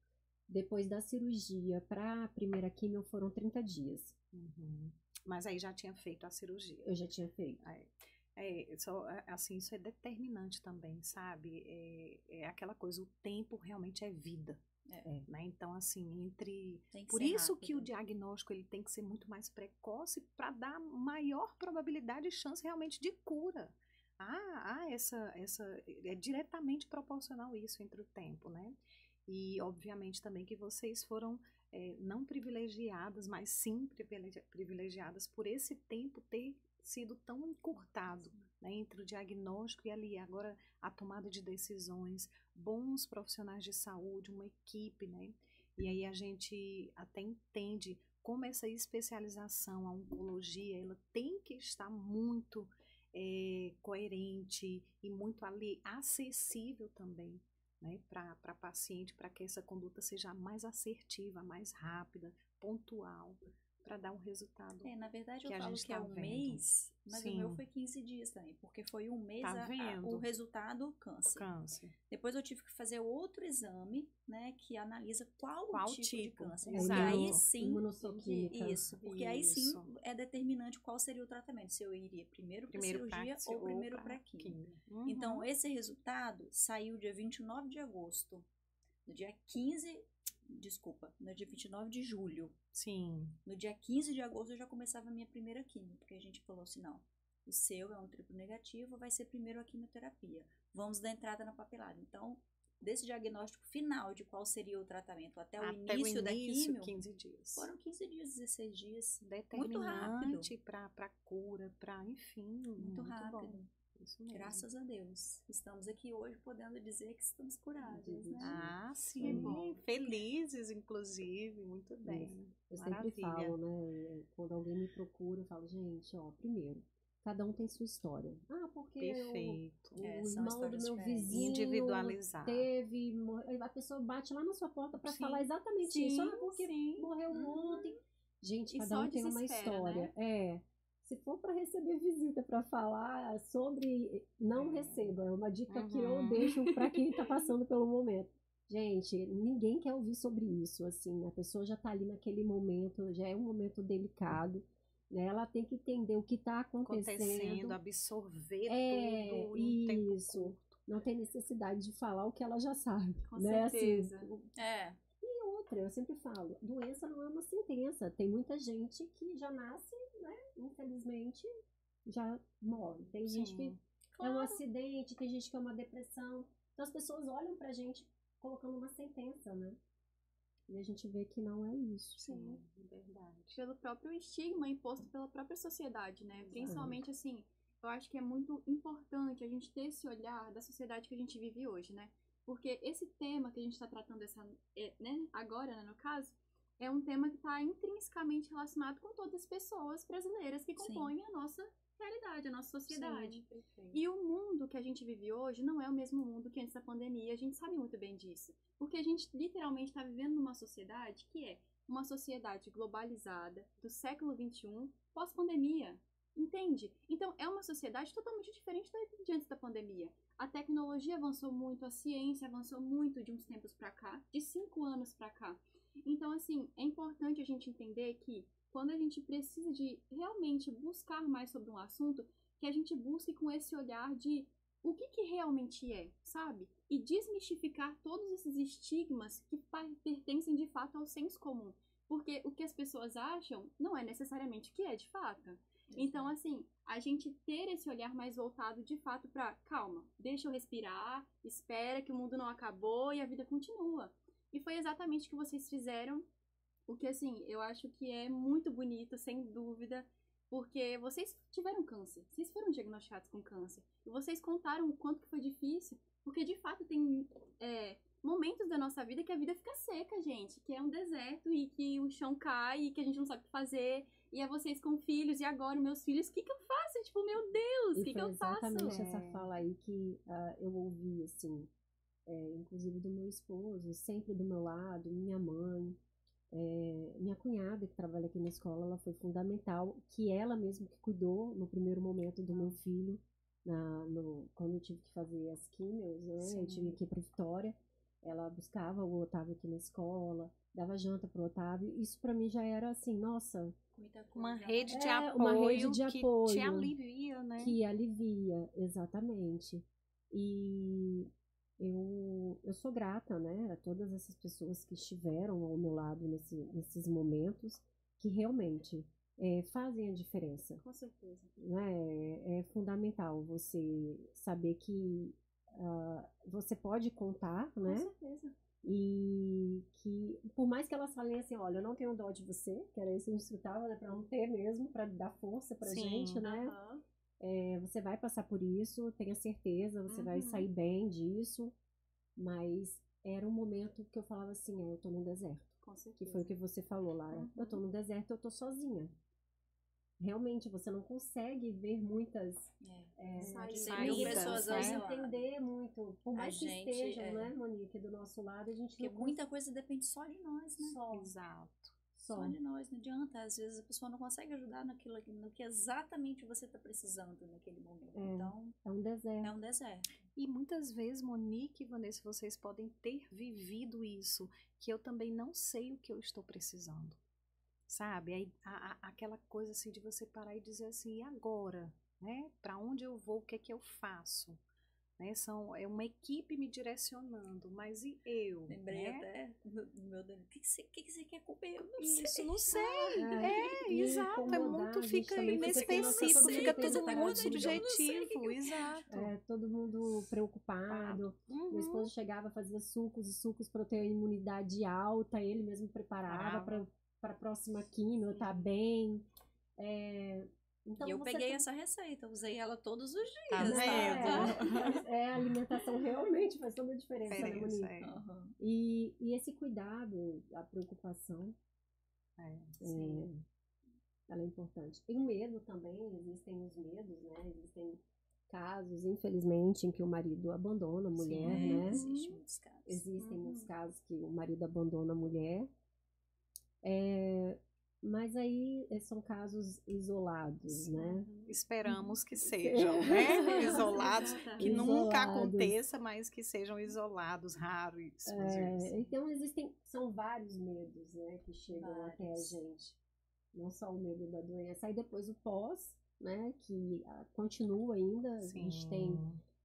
Depois da cirurgia para a primeira quimio foram 30 dias. Uhum. Mas aí já tinha feito a cirurgia. Eu já tinha feito. Assim, isso é determinante também, sabe? É aquela coisa, o tempo realmente é vida. Né? Então, assim, Tem que por ser isso que o rápido. diagnóstico ele tem que ser muito mais precoce para dar maior probabilidade e chance realmente de cura. É diretamente proporcional isso entre o tempo, né? E, obviamente, também que vocês foram não privilegiadas, mas sim privilegiadas por esse tempo ter sido tão encurtado, né, entre o diagnóstico e ali agora a tomada de decisões, bons profissionais de saúde, uma equipe, né? E aí a gente até entende como essa especialização, a oncologia, ela tem que estar muito coerente e muito ali acessível também, né, para paciente, para que essa conduta seja mais assertiva, mais rápida, pontual, para dar um resultado. Na verdade, que eu a falo gente que é tá um vendo. mês, mas Sim. o meu foi 15 dias também, porque foi um mês Tá vendo? o resultado câncer. Câncer. Depois eu tive que fazer outro exame, né, que analisa qual o tipo de câncer. Exato. Porque aí sim, Imunossoquímica. isso, porque aí sim é determinante qual seria o tratamento, se eu iria primeiro para cirurgia ou primeiro para quimio. Uhum. Então, esse resultado saiu dia 29 de agosto. No dia 29 de julho. Sim. No dia 15 de agosto eu já começava a minha primeira quimio, porque a gente falou assim, não, o seu é um triplo negativo, vai ser primeiro a quimioterapia. Vamos dar entrada na papilada. Então, desse diagnóstico final de qual seria o tratamento até o início da quimio, 15 dias. foram 15 dias, 16 dias. Determinante para cura, para, enfim, muito rápido. Bom. Isso mesmo. Graças a Deus. Estamos aqui hoje podendo dizer que estamos curados, né? Sim. Felizes, inclusive. Muito bem. Eu sempre falo, né? Quando alguém me procura, eu falo, gente, primeiro, cada um tem sua história. Porque Perfeito. o irmão do meu vizinho individualizar. teve... A pessoa bate lá na sua porta para falar exatamente isso. Porque morreu ontem. Gente, cada um tem uma história. Né? Se for para receber visita para falar sobre, não receba. É uma dica que eu deixo para quem está passando pelo momento. Gente, ninguém quer ouvir sobre isso. Assim, a pessoa já está ali naquele momento, já é um momento delicado. Né? Ela tem que entender o que está acontecendo, absorver tudo em um tempo isso. curto. Não tem necessidade de falar o que ela já sabe. Com né? certeza. Assim, eu sempre falo, doença não é uma sentença. Tem muita gente que já nasce, né? Infelizmente, já morre. Tem gente que é um acidente, tem gente que é uma depressão. Então as pessoas olham pra gente colocando uma sentença, né? E a gente vê que não é isso. Sim, verdade. Pelo próprio estigma imposto pela própria sociedade, né? Exato. Principalmente, assim, eu acho que é muito importante a gente ter esse olhar da sociedade que a gente vive hoje, né? Porque esse tema que a gente está tratando agora, né, no caso, é um tema que está intrinsecamente relacionado com todas as pessoas brasileiras que compõem a nossa realidade, a nossa sociedade. Sim, e o mundo que a gente vive hoje não é o mesmo mundo que antes da pandemia, a gente sabe muito bem disso. Porque a gente literalmente está vivendo numa sociedade que é uma sociedade globalizada do século XXI, pós-pandemia. Entende? Então, é uma sociedade totalmente diferente de antes da pandemia. A tecnologia avançou muito, a ciência avançou muito de uns tempos para cá, de 5 anos para cá. Então, assim, é importante a gente entender que quando a gente precisa de realmente buscar mais sobre um assunto, que a gente busque com esse olhar de o que realmente é, sabe? E desmistificar todos esses estigmas que pertencem de fato ao senso comum. Porque o que as pessoas acham não é necessariamente o que é de fato. Então, assim, a gente ter esse olhar mais voltado de fato para, calma, deixa eu respirar, espera que o mundo não acabou e a vida continua. E foi exatamente o que vocês fizeram, o que, assim, eu acho que é muito bonito, sem dúvida, porque vocês tiveram câncer, vocês foram diagnosticados com câncer, e vocês contaram o quanto que foi difícil, porque de fato tem momentos da nossa vida que a vida fica seca, gente, que é um deserto e que o chão cai e que a gente não sabe o que fazer. E é vocês com filhos, e agora meus filhos, o que eu faço? Tipo, meu Deus, o que eu faço? Exatamente essa fala aí que eu ouvi, assim, inclusive do meu esposo, sempre do meu lado, minha mãe, minha cunhada que trabalha aqui na escola, ela foi fundamental, que ela mesma que cuidou no primeiro momento do meu filho, quando eu tive que fazer as químios, né? Eu tive que ir para Vitória, ela buscava o Otávio aqui na escola, dava janta pro Otávio, isso para mim já era assim, nossa, uma rede de uma rede apoio de que apoio te alivia, né? que alivia, exatamente. E eu sou grata, né, a todas essas pessoas que estiveram ao meu lado nesses momentos, que realmente fazem a diferença. Com certeza. Né? É fundamental você saber que você pode contar, né? Com certeza. E que, por mais que elas falem assim, olha, eu não tenho dó de você, que era isso que a gente escutava, né, pra não ter mesmo, pra dar força pra gente, né? Você vai passar por isso, tenha certeza, você vai sair bem disso, mas era um momento que eu falava assim, eu tô no deserto. Com certeza. Que foi o que você falou lá, eu tô no deserto, eu tô sozinha. Realmente, você não consegue ver muitas pessoas ao seu lado. entender muito, por mais que estejam, né, Monique, do nosso lado, a gente porque muita coisa depende só de nós, né? Exato. Só de nós, não adianta. Às vezes a pessoa não consegue ajudar no que exatamente você está precisando naquele momento. Então, é um deserto. É um deserto. E muitas vezes, Monique e Vanessa, vocês podem ter vivido isso, que eu também não sei o que eu estou precisando. Sabe? Aí, aquela coisa assim de você parar e dizer assim, e agora? Né? Para onde eu vou? O que é que eu faço? Né? É uma equipe me direcionando, mas e eu? Lembrei né? até do meu Dani. O que você quer comer? Eu não Isso, sei. não sei. Exato. É muito, fica inespecífico, fica fica tudo incomodado, muito a gente subjetivo. Exato. Todo mundo preocupado. Meu esposo chegava, fazia sucos e sucos para eu ter a imunidade alta, ele mesmo preparava para a próxima químio, tá bem. Então, e eu peguei essa receita, usei ela todos os dias. Tá vendo? A alimentação realmente faz toda a diferença, né, Monique? E esse cuidado, a preocupação, ela é importante. E o medo também, existem os medos, né? Existem casos, infelizmente, em que o marido abandona a mulher, né? Existem muitos casos. Existem muitos casos que o marido abandona a mulher. Mas aí são casos isolados, né? Esperamos que sejam, né? Isolados, que nunca aconteça, mas que sejam isolados, raros. Então são vários medos, né, que chegam até a gente. Não só o medo da doença, aí depois o pós, né, que continua ainda. A gente tem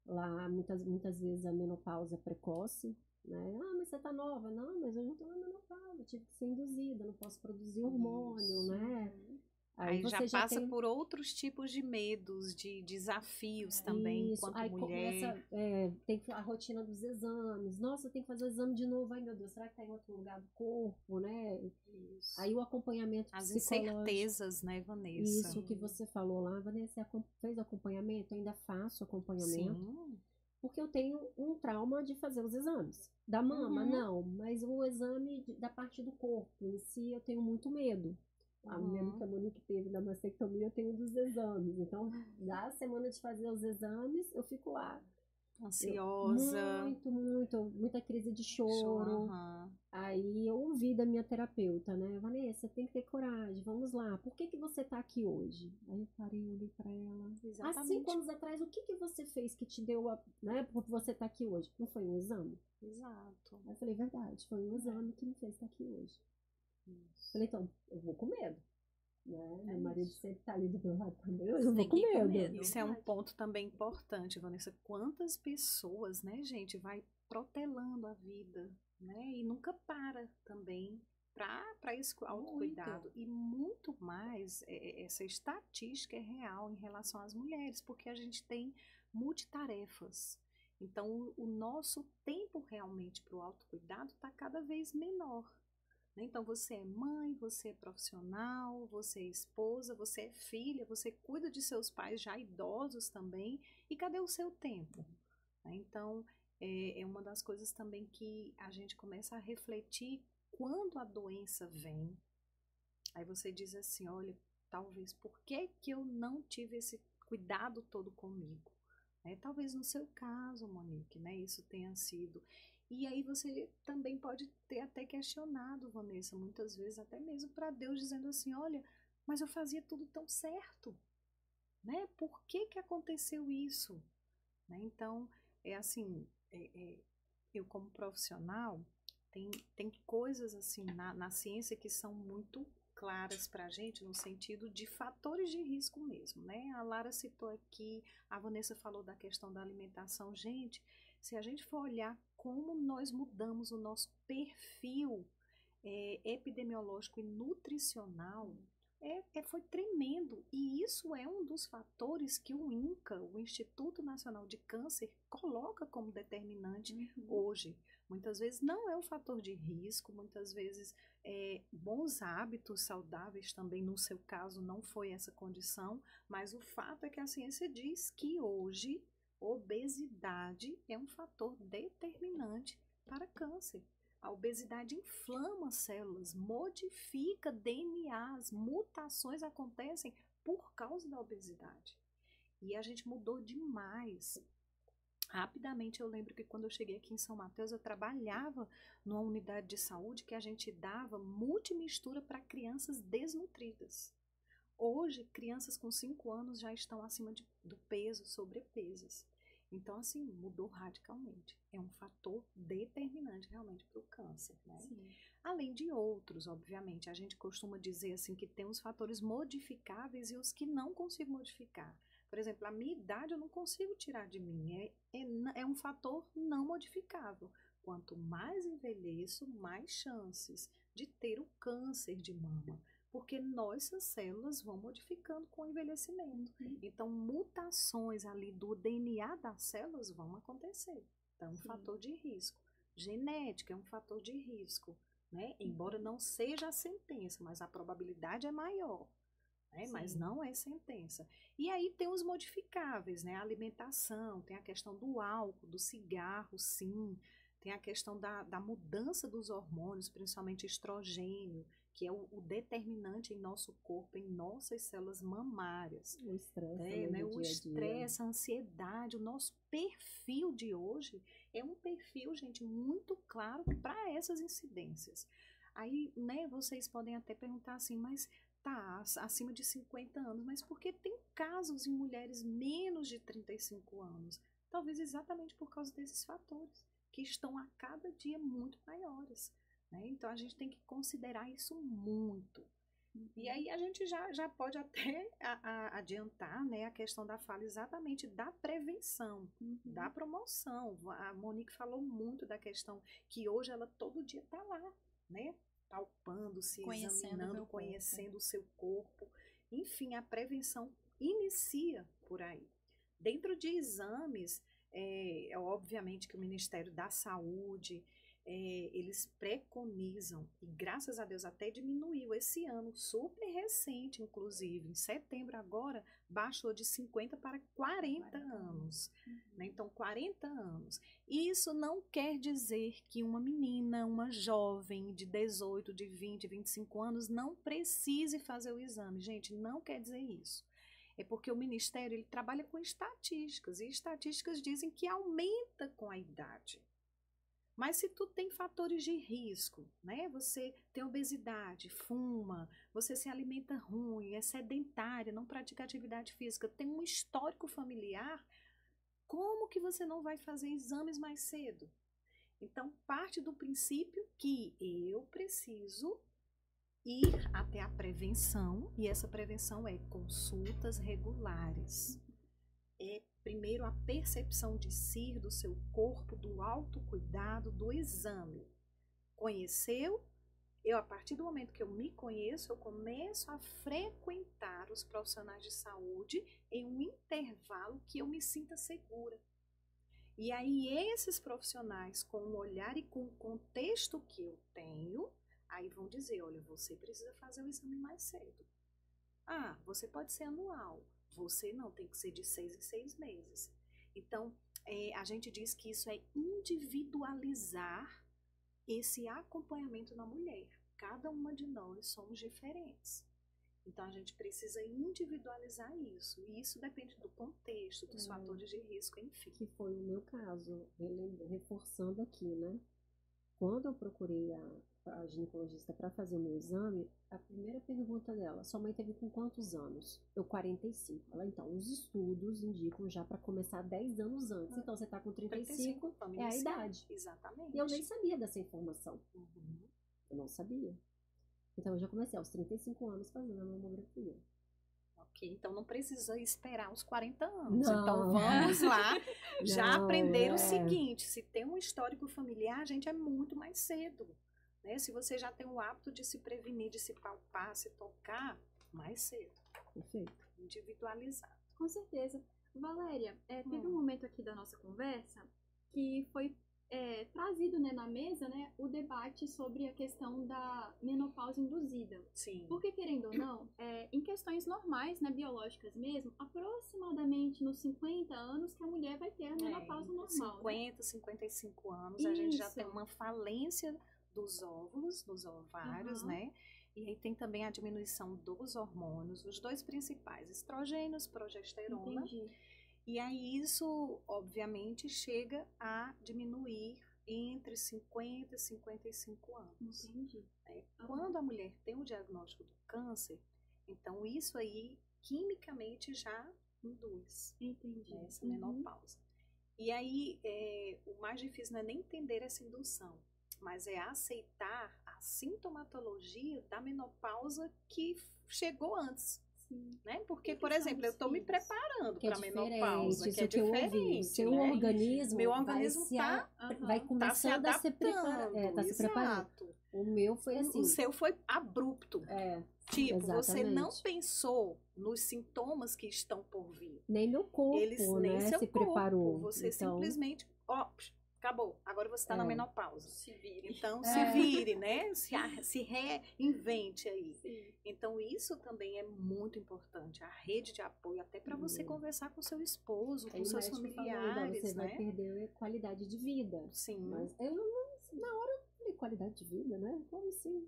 lá muitas vezes a menopausa precoce, né? Mas você tá nova. Não, mas eu não tô na menopausa, tive que ser induzida, não posso produzir hormônio, né? Aí você já passa por outros tipos de medos, de desafios também, enquanto aí mulher. Tem a rotina dos exames. Nossa, tem que fazer o exame de novo. Ai, meu Deus, será que tá em outro lugar do corpo, né? Isso. Aí o acompanhamento as psicológico. As incertezas, né, Vanessa? Isso que você falou lá. Vanessa, fez acompanhamento? Eu ainda faço acompanhamento. Sim. Porque eu tenho um trauma de fazer os exames. Da mama, não. Mas o exame da parte do corpo em si, eu tenho muito medo. A mesmo que a Monique teve na mastectomia, eu tenho dos exames. Então, da semana de fazer os exames, eu fico lá. Ansiosa. Muita crise de choro. Aí eu ouvi da minha terapeuta, né? Vanessa, tem que ter coragem, vamos lá. Por que você tá aqui hoje? Aí eu parei e olhei pra ela. Há 5 anos atrás, o que você fez que te deu né? Porque você tá aqui hoje? Não foi um exame? Exato. Aí eu falei, verdade, foi um exame que me fez estar aqui hoje. Falei, então, eu vou com medo. Né? Meu marido sempre tá ali do meu lado também, eu vou com medo. Isso é um ponto também importante, Vanessa. Quantas pessoas, né, gente, vai protelando a vida, né? E nunca para também para esse autocuidado. E muito mais, essa estatística é real em relação às mulheres, porque a gente tem multitarefas. Então, o nosso tempo realmente para o autocuidado está cada vez menor. Então, você é mãe, você é profissional, você é esposa, você é filha, você cuida de seus pais já idosos também. E cadê o seu tempo? Então, é uma das coisas também que a gente começa a refletir quando a doença vem. Aí você diz assim, olha, talvez, por que eu não tive esse cuidado todo comigo? né? Talvez no seu caso, Monique, né, isso tenha sido. E aí você também pode ter até questionado, Vanessa, muitas vezes até mesmo para Deus, dizendo assim, olha, mas eu fazia tudo tão certo, né? Por que que aconteceu isso? Né? Então, é assim, eu como profissional, tem coisas assim na ciência que são muito claras para a gente no sentido de fatores de risco mesmo, né? A Lara citou aqui, a Vanessa falou da questão da alimentação. Gente, se a gente for olhar como nós mudamos o nosso perfil epidemiológico e nutricional, foi tremendo. E isso é um dos fatores que o INCA, o Instituto Nacional de Câncer, coloca como determinante hoje. Muitas vezes não é um fator de risco, muitas vezes bons hábitos saudáveis também, no seu caso, não foi essa condição, mas o fato é que a ciência diz que hoje obesidade é um fator determinante para câncer. A obesidade inflama células, modifica DNAs, mutações acontecem por causa da obesidade. E a gente mudou demais. Rapidamente eu lembro que quando eu cheguei aqui em São Mateus, eu trabalhava numa unidade de saúde que a gente dava multimistura para crianças desnutridas. Hoje, crianças com 5 anos já estão acima do peso, sobrepesas. Então, assim, mudou radicalmente. É um fator determinante realmente para o câncer, né? Sim. Além de outros, obviamente. A gente costuma dizer assim que tem os fatores modificáveis e os que não consigo modificar. Por exemplo, a minha idade eu não consigo tirar de mim. É um fator não modificável. Quanto mais envelheço, mais chances de ter o câncer de mama. Porque nossas células vão modificando com o envelhecimento. Então, mutações ali do DNA das células vão acontecer. Então, é um fator de risco. Genética é um fator de risco, né? Embora não seja a sentença, mas a probabilidade é maior, né? Mas não é sentença. E aí tem os modificáveis, né? A alimentação, tem a questão do álcool, do cigarro, sim. Tem a questão da mudança dos hormônios, principalmente estrogênio, que é o determinante em nosso corpo, em nossas células mamárias. O estresse, né? O estresse, a ansiedade, o nosso perfil de hoje é um perfil, gente, muito claro para essas incidências. Aí, né, vocês podem até perguntar assim, mas tá, acima de 50 anos, mas por que tem casos em mulheres menos de 35 anos? Talvez exatamente por causa desses fatores, que estão a cada dia muito maiores. Né? Então, a gente tem que considerar isso muito. E aí, a gente já pode até adiantar, né, a questão da fala exatamente da prevenção, da promoção. A Monique falou muito da questão que hoje ela todo dia está lá, né? Palpando, se examinando, conhecendo o seu corpo. Enfim, a prevenção inicia por aí. Dentro de exames, obviamente que o Ministério da Saúde, eles preconizam, e graças a Deus até diminuiu esse ano, super recente, inclusive, em setembro agora, baixou de 50 para 40 anos. Né? Então, 40 anos. Isso não quer dizer que uma menina, uma jovem de 18, de 20, 25 anos não precise fazer o exame. Gente, não quer dizer isso. É porque o Ministério ele trabalha com estatísticas, e estatísticas dizem que aumenta com a idade. Mas se tu tem fatores de risco, né? Você tem obesidade, fuma, você se alimenta ruim, é sedentária, não pratica atividade física, tem um histórico familiar, como que você não vai fazer exames mais cedo? Então, parte do princípio que eu preciso ir até a prevenção, e essa prevenção é consultas regulares. Primeiro, a percepção de si, do seu corpo, do autocuidado, do exame. Conheceu? A partir do momento que eu me conheço, eu começo a frequentar os profissionais de saúde em um intervalo que eu me sinta segura. E aí, esses profissionais, com o olhar e com o contexto que eu tenho, aí vão dizer, olha, você precisa fazer o exame mais cedo. Ah, você pode ser anual. Você não, tem que ser de 6 em 6 meses. Então, a gente diz que isso é individualizar esse acompanhamento na mulher. Cada uma de nós somos diferentes. Então a gente precisa individualizar isso. E isso depende do contexto, dos fatores de risco, enfim. Que foi o meu caso, reforçando aqui, né? Quando eu procurei a ginecologista para fazer o meu exame, a primeira pergunta dela: sua mãe teve com quantos anos? Eu, 45. Ela, então, os estudos indicam já para começar 10 anos antes. Então, você está com 35, é a idade. Exatamente. E eu nem sabia dessa informação. Uhum. Eu não sabia. Então, eu já comecei aos 35 anos fazendo a mamografia. Ok, então não precisa esperar os 40 anos. Não. Então vamos lá, já Não, aprender o seguinte: se tem um histórico familiar, a gente é muito mais cedo. Né? Se você já tem o hábito de se prevenir, de se palpar, se tocar, mais cedo. Perfeito. Individualizar. Com certeza. Valéria, teve um momento aqui da nossa conversa que foi trazido, né, na mesa, né, o debate sobre a questão da menopausa induzida. Sim. Porque, querendo ou não, em questões normais, né, biológicas mesmo, aproximadamente nos 50 anos que a mulher vai ter a menopausa normal. 50, né? 55 anos, a gente já Isso. tem uma falência dos óvulos, dos ovários, né? E aí tem também a diminuição dos hormônios, os dois principais, estrogênios, progesterona. Entendi. E aí isso, obviamente, chega a diminuir entre 50 e 55 anos. Entendi. Né? Quando a mulher tem o diagnóstico do câncer, então isso aí quimicamente já induz, Entendi. né, essa menopausa. E aí o mais difícil não é nem entender essa indução, mas é aceitar a sintomatologia da menopausa que chegou antes. Sim. Né? Porque, Que por são exemplo, os eu estou me filhos? preparando Que é para a diferente, menopausa, isso que é que eu ouvi. diferente. Seu né? organismo, Meu organismo vai começando a se preparar. Tá se preparando. Exato. O meu foi assim. O seu foi abrupto. Tipo, você não pensou nos sintomas que estão por vir. Nem meu corpo, Nem né, seu se corpo. preparou. Você então, simplesmente, acabou. Agora você está na menopausa. Se vire. Então, se vire, né? Se reinvente aí. Sim. Então, isso também é muito importante. A rede de apoio, até para você conversar com seu esposo, com aí o seus médico familiares, falou, você né? vai perder qualidade de vida. Sim. Mas eu na hora eu falei, qualidade de vida, né? Como assim?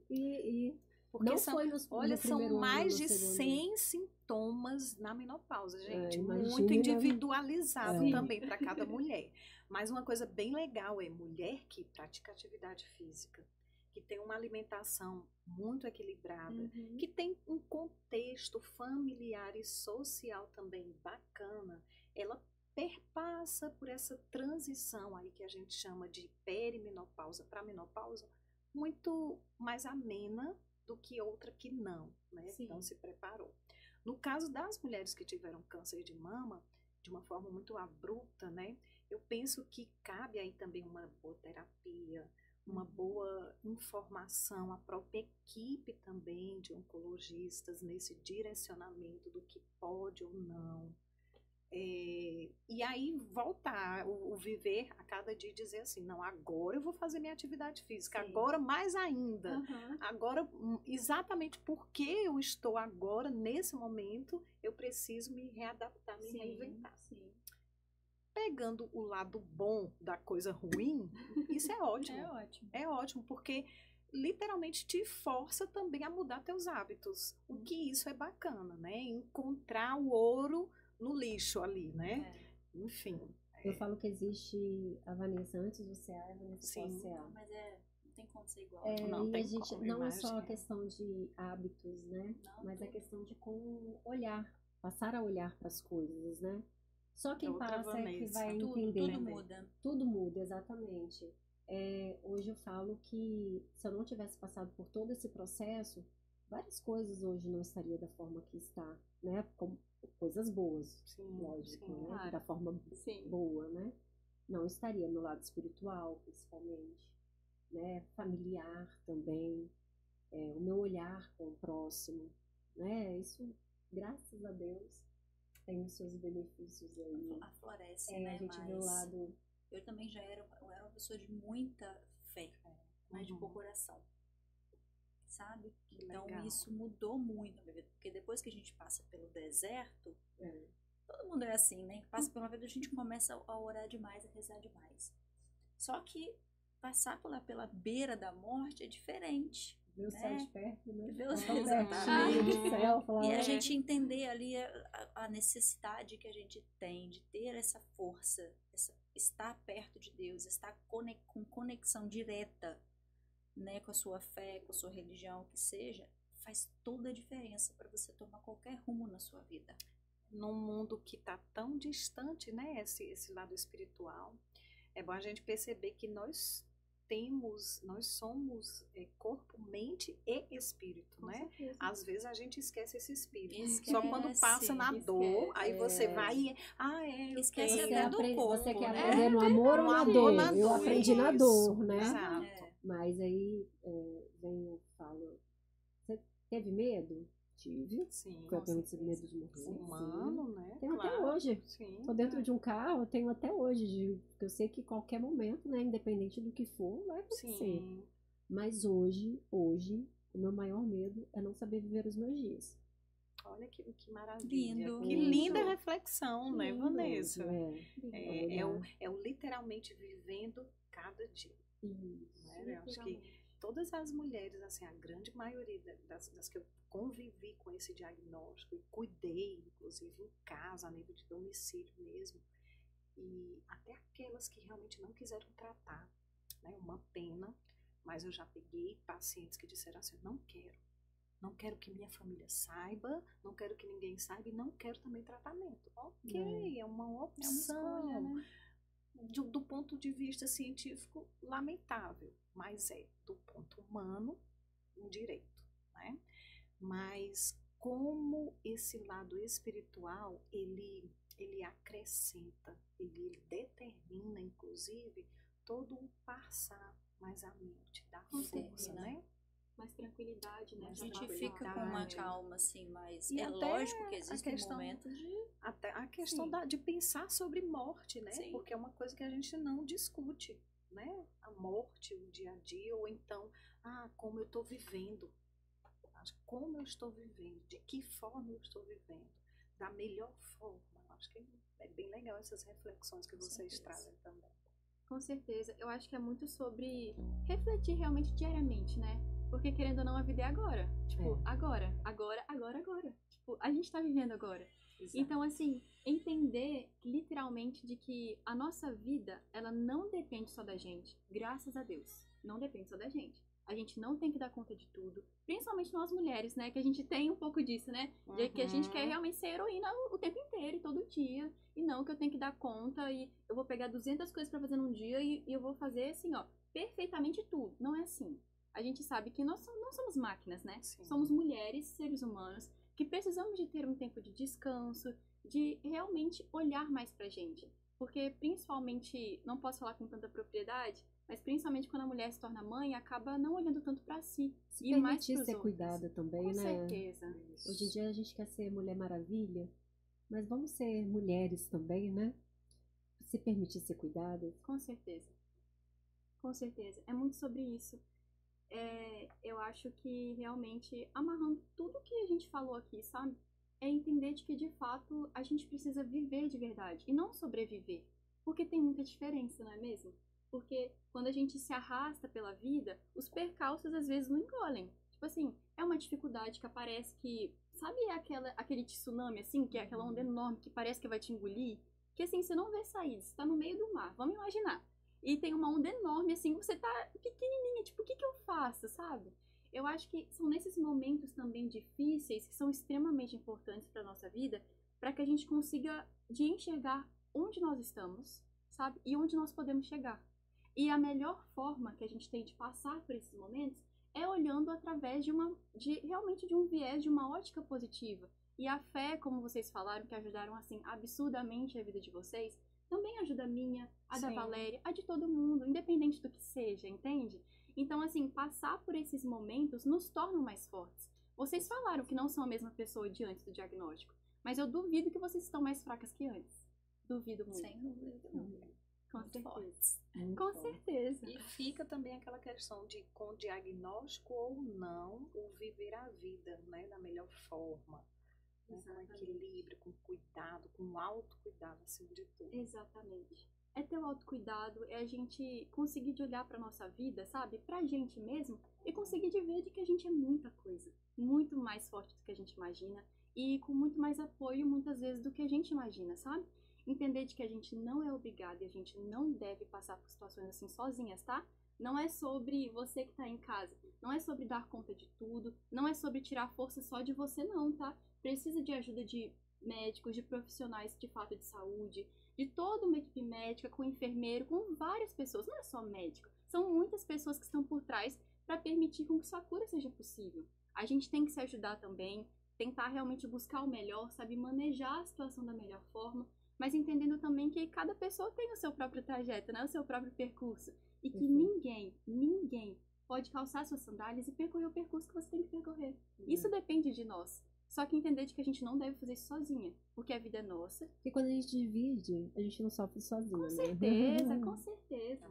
Porque não são, foi olha, no são primeiro ano, mais no de segundo. 100 sintomas na menopausa, gente. imagina, Muito individualizado né? também para cada mulher. Mas uma coisa bem legal é mulher que pratica atividade física, que tem uma alimentação muito equilibrada, que tem um contexto familiar e social também bacana, ela perpassa por essa transição aí que a gente chama de perimenopausa para menopausa muito mais amena do que outra que não, né? Então se preparou. No caso das mulheres que tiveram câncer de mama, de uma forma muito abrupta, né? Eu penso que cabe aí também uma boa terapia, uma boa informação, a própria equipe também de oncologistas nesse direcionamento do que pode ou não. E aí voltar, o viver a cada dia e dizer assim, não, agora eu vou fazer minha atividade física, agora mais ainda, agora exatamente porque eu estou agora, nesse momento, eu preciso me readaptar, me reinventar. Pegando o lado bom da coisa ruim, isso é ótimo. É ótimo, porque literalmente te força também a mudar teus hábitos. O que isso é bacana, né? Encontrar o ouro no lixo ali, né? Enfim. Eu falo que existe a Vanessa antes do CA e a Vanessa pós-CA. Mas não tem como ser igual. Não tem como, não é só a questão de hábitos, né? Mas a questão de como olhar, passar a olhar para as coisas, né? Só quem passa é que vai entender. Tudo muda. Tudo muda, exatamente. Hoje eu falo que se eu não tivesse passado por todo esse processo, várias coisas hoje não estaria da forma que está, né? Como coisas boas, lógico, né? Claro. Da forma boa, né? Não estaria no lado espiritual, principalmente, né? Familiar também, o meu olhar com o próximo, né? Isso, graças a Deus, tem os seus benefícios aí. Aflorece, né? A gente vê o lado... Eu também era uma pessoa de muita fé, mas de pouco coração. Sabe? Então isso mudou muito na minha vida, porque depois que a gente passa pelo deserto, todo mundo é assim, né? Passa pela vida, a gente começa a orar demais, a rezar demais. Só que passar pela beira da morte é diferente. Ver o céu de perto, né? Ver o céu, Tão exatamente. pertinho do céu, falar, E a "Ah, gente entender ali a necessidade que a gente tem de ter essa força, estar perto de Deus, estar com conexão direta, né, com a sua fé, com a sua religião, o que seja, faz toda a diferença para você tomar qualquer rumo na sua vida. Num mundo que está tão distante, né, esse lado espiritual, é bom a gente perceber que nós somos corpo, mente e espírito, Com né? certeza. Às vezes a gente esquece esse espírito. Esquece, Só quando passa na dor, aí você vai e, eu Esquece tenho. até do corpo, você quer né? aprender no amor ou No na amor, dor? na Eu dor, aprendi na isso, dor, né? Exato. É. Mas aí vem eu falo, você teve medo? Tive. Sim, Foi com apenas certeza. medo de morrer. sim. Humano, né? Tenho até Claro, hoje. Sim. Tô dentro de um carro, eu tenho até hoje, porque eu sei que qualquer momento, né, independente do que for, vai acontecer. Sim. Mas hoje, o meu maior medo é não saber viver os meus dias. Olha que maravilha. Lindo. Que Lindo. linda reflexão, né, Lindo, Vanessa? É É o literalmente vivendo cada dia. Isso. Né? Eu acho que todas as mulheres, assim, a grande maioria das que eu convivi com esse diagnóstico e cuidei, inclusive em casa, a nível de domicílio mesmo, e até aquelas que realmente não quiseram tratar, né? Uma pena, mas eu já peguei pacientes que disseram assim, não quero que minha família saiba, não quero que ninguém saiba e não quero também tratamento. Ok, é uma opção. escolha, né? Do ponto de vista científico, lamentável, mas do ponto humano, um direito, né? Mas como esse lado espiritual, ele acrescenta, ele determina, inclusive, todo um passar mais à mente, da força, né? Mais tranquilidade, né? Mais A gente tranquilidade. fica com uma calma, assim, mas E é até lógico que a existem questão- momentos de... Até a questão Sim. de pensar sobre morte, né? Sim. Porque é uma coisa que a gente não discute, né? A morte, o dia a dia, ou então, como eu estou vivendo. Como eu estou vivendo, de que forma eu estou vivendo, da melhor forma. Acho que é bem legal essas reflexões que vocês certeza. trazem também. Com certeza. Eu acho que é muito sobre refletir realmente diariamente, né? Porque querendo ou não, a vida é agora. Tipo, agora. Tipo, a gente tá vivendo agora. Exato. Então, assim, entender literalmente de que a nossa vida, ela não depende só da gente. Graças a Deus. Não depende só da gente. A gente não tem que dar conta de tudo. Principalmente nós mulheres, né? Que a gente tem um pouco disso, né? De que a gente quer realmente ser heroína o tempo inteiro e todo dia. E não que eu tenho que dar conta e eu vou pegar 200 coisas pra fazer num dia e eu vou fazer, assim, ó, perfeitamente tudo. Não é assim. A gente sabe que nós não somos máquinas, né? Sim. Somos mulheres, seres humanos, que precisamos de ter um tempo de descanso, de realmente olhar mais pra gente. Porque principalmente, não posso falar com tanta propriedade, mas principalmente quando a mulher se torna mãe, acaba não olhando tanto pra si. Se E mais permitir pros ser outros. cuidada também, Com né? certeza. Hoje em dia a gente quer ser Mulher Maravilha, mas vamos ser mulheres também, né? Se permitir ser cuidadas. Com certeza. Com certeza. É muito sobre isso. Eu acho que realmente, amarrando tudo que a gente falou aqui, sabe? É entender de que, de fato, a gente precisa viver de verdade e não sobreviver. Porque tem muita diferença, não é mesmo? Porque quando a gente se arrasta pela vida, os percalços às vezes não engolem. Tipo assim, é uma dificuldade que aparece que... Sabe aquele tsunami, assim? Que é aquela onda enorme que parece que vai te engolir? Que assim, você não vê saída, você tá no meio do mar. Vamos imaginar. E tem uma onda enorme, assim, você tá pequenininha, tipo, o que eu faço, sabe? Eu acho que são nesses momentos também difíceis, que são extremamente importantes para nossa vida, para que a gente consiga de enxergar onde nós estamos, sabe? E onde nós podemos chegar. E a melhor forma que a gente tem de passar por esses momentos é olhando através realmente de um viés, de uma ótica positiva. E a fé, como vocês falaram, que ajudaram, assim, absurdamente a vida de vocês, também ajuda a minha, a da Sim. Valéria, a de todo mundo, independente do que seja, entende? Então, assim, passar por esses momentos nos tornam mais fortes. Vocês falaram que não são a mesma pessoa de antes do diagnóstico, mas eu duvido que vocês estão mais fracas que antes. Duvido muito. Sem dúvida, não. Com Muito certeza. fortes. Muito Com bom. certeza. E fica também aquela questão de, com diagnóstico ou não, o viver a vida, né, da melhor forma. Né, com Exatamente. equilíbrio, com cuidado, com autocuidado acima de tudo. Exatamente. é ter o autocuidado, é a gente conseguir de olhar pra nossa vida, sabe? Pra gente mesmo, e conseguir de ver de que a gente é muita coisa, muito mais forte do que a gente imagina, e com muito mais apoio, muitas vezes, do que a gente imagina, sabe? Entender de que a gente não é obrigada e a gente não deve passar por situações assim sozinhas, tá? Não é sobre você que tá em casa, não é sobre dar conta de tudo, não é sobre tirar força só de você não, tá? Precisa de ajuda de médicos, de profissionais de fato de saúde, de toda uma equipe médica, com enfermeiro, com várias pessoas, não é só médico, são muitas pessoas que estão por trás para permitir com que sua cura seja possível. A gente tem que se ajudar também, tentar realmente buscar o melhor, sabe, manejar a situação da melhor forma, mas entendendo também que cada pessoa tem o seu próprio trajeto, né, o seu próprio percurso, e que ninguém pode calçar suas sandálias e percorrer o percurso que você tem que percorrer. Isso depende de nós. Só que entender de que a gente não deve fazer isso sozinha, porque a vida é nossa. Porque quando a gente divide, a gente não sofre sozinha, Com né? certeza, com certeza.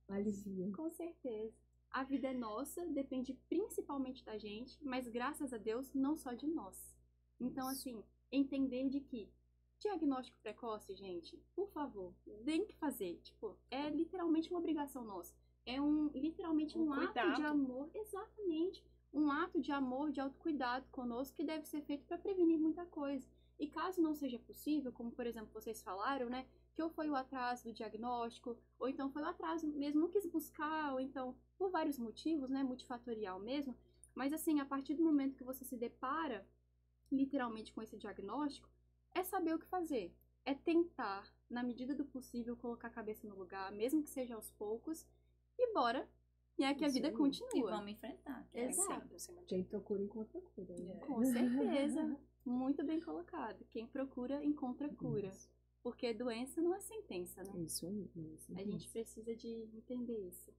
Alivia. Com certeza. A vida é nossa, depende principalmente da gente, mas graças a Deus, não só de nós. Então, assim, entender de que diagnóstico precoce, gente, por favor, tem que fazer. Tipo, é literalmente uma obrigação nossa. É literalmente um ato de amor, exatamente. Um ato de amor, de autocuidado conosco que deve ser feito para prevenir muita coisa. E caso não seja possível, como por exemplo vocês falaram, né, que ou foi o atraso do diagnóstico, ou então foi o atraso mesmo, não quis buscar, ou então por vários motivos, né, multifatorial mesmo, mas assim, a partir do momento que você se depara literalmente com esse diagnóstico, é saber o que fazer, é tentar, na medida do possível, colocar a cabeça no lugar, mesmo que seja aos poucos, e bora. E é que a vida continua. E vamos enfrentar. Exato. Quem procura, encontra cura. Né? Com certeza. Muito bem colocado. Quem procura, encontra cura. Porque doença não é sentença, né? Isso aí. A gente precisa de entender isso.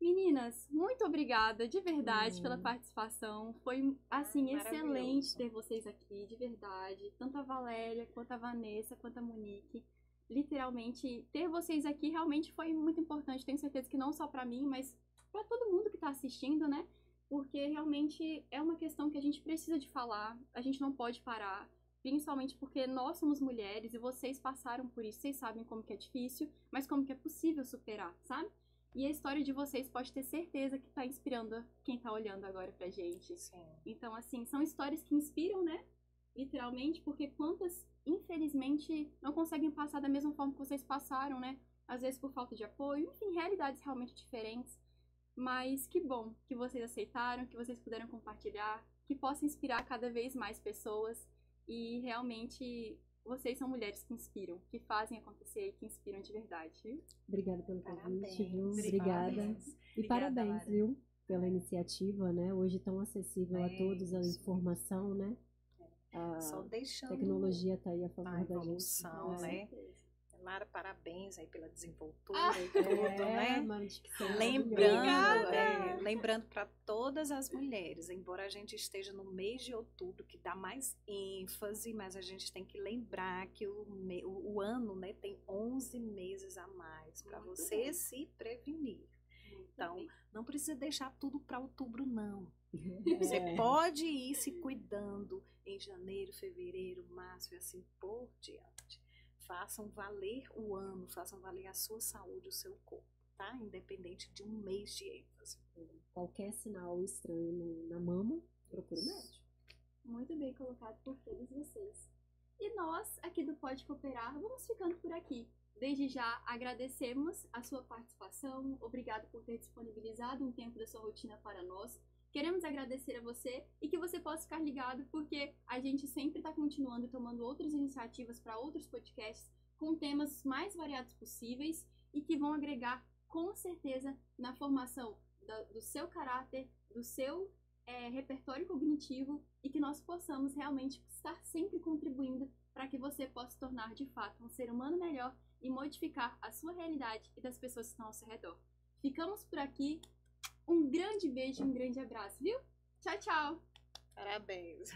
Meninas, muito obrigada de verdade pela participação. Foi, assim, excelente ter vocês aqui, de verdade. Tanto a Valéria, quanto a Vanessa, quanto a Monique. Literalmente, ter vocês aqui realmente foi muito importante. Tenho certeza que não só pra mim, mas pra todo mundo que tá assistindo, né? Porque realmente é uma questão que a gente precisa de falar. A gente não pode parar. Principalmente porque nós somos mulheres e vocês passaram por isso. Vocês sabem como que é difícil, mas como que é possível superar, sabe? E a história de vocês pode ter certeza que tá inspirando quem tá olhando agora pra gente. Sim. Então, assim, são histórias que inspiram, né? Literalmente, porque quantas, infelizmente, não conseguem passar da mesma forma que vocês passaram, né? Às vezes por falta de apoio, enfim, realidades realmente diferentes. Mas que bom que vocês aceitaram, que vocês puderam compartilhar, que possa inspirar cada vez mais pessoas. E realmente, vocês são mulheres que inspiram, que fazem acontecer e que inspiram de verdade, viu? Obrigada pelo convite, viu? Parabéns. Obrigada. Parabéns. E parabéns, viu? Pela iniciativa, né? Hoje tão acessível a todos a informação, né? A Só deixando tecnologia tá aí a favor a da gente. evolução, né? certeza. Lara, parabéns aí pela desenvoltura Ah, e tudo, né? Mano, de que são Lembrando para todas as mulheres, embora a gente esteja no mês de outubro, que dá mais ênfase, mas a gente tem que lembrar que o ano, né, tem 11 meses a mais para Muito você bem. se prevenir. Muito Então, bem. não precisa deixar tudo para outubro, não. É. Você pode ir se cuidando em janeiro, fevereiro, março e assim por diante. Façam valer o ano, façam valer a sua saúde, o seu corpo, tá? Independente de um mês de ênfase. Qualquer sinal estranho na mama, procure o médico. Muito bem colocado por todos vocês. E nós, aqui do Pode Cooperar, vamos ficando por aqui. Desde já agradecemos a sua participação, obrigado por ter disponibilizado um tempo da sua rotina para nós. Queremos agradecer a você e que você possa ficar ligado, porque a gente sempre está continuando e tomando outras iniciativas para outros podcasts com temas mais variados possíveis e que vão agregar com certeza na formação do seu caráter, do seu repertório cognitivo e que nós possamos realmente estar sempre contribuindo para que você possa se tornar de fato um ser humano melhor e modificar a sua realidade e das pessoas que estão ao seu redor. Ficamos por aqui. Um grande beijo e um grande abraço, viu? Tchau, tchau! Parabéns!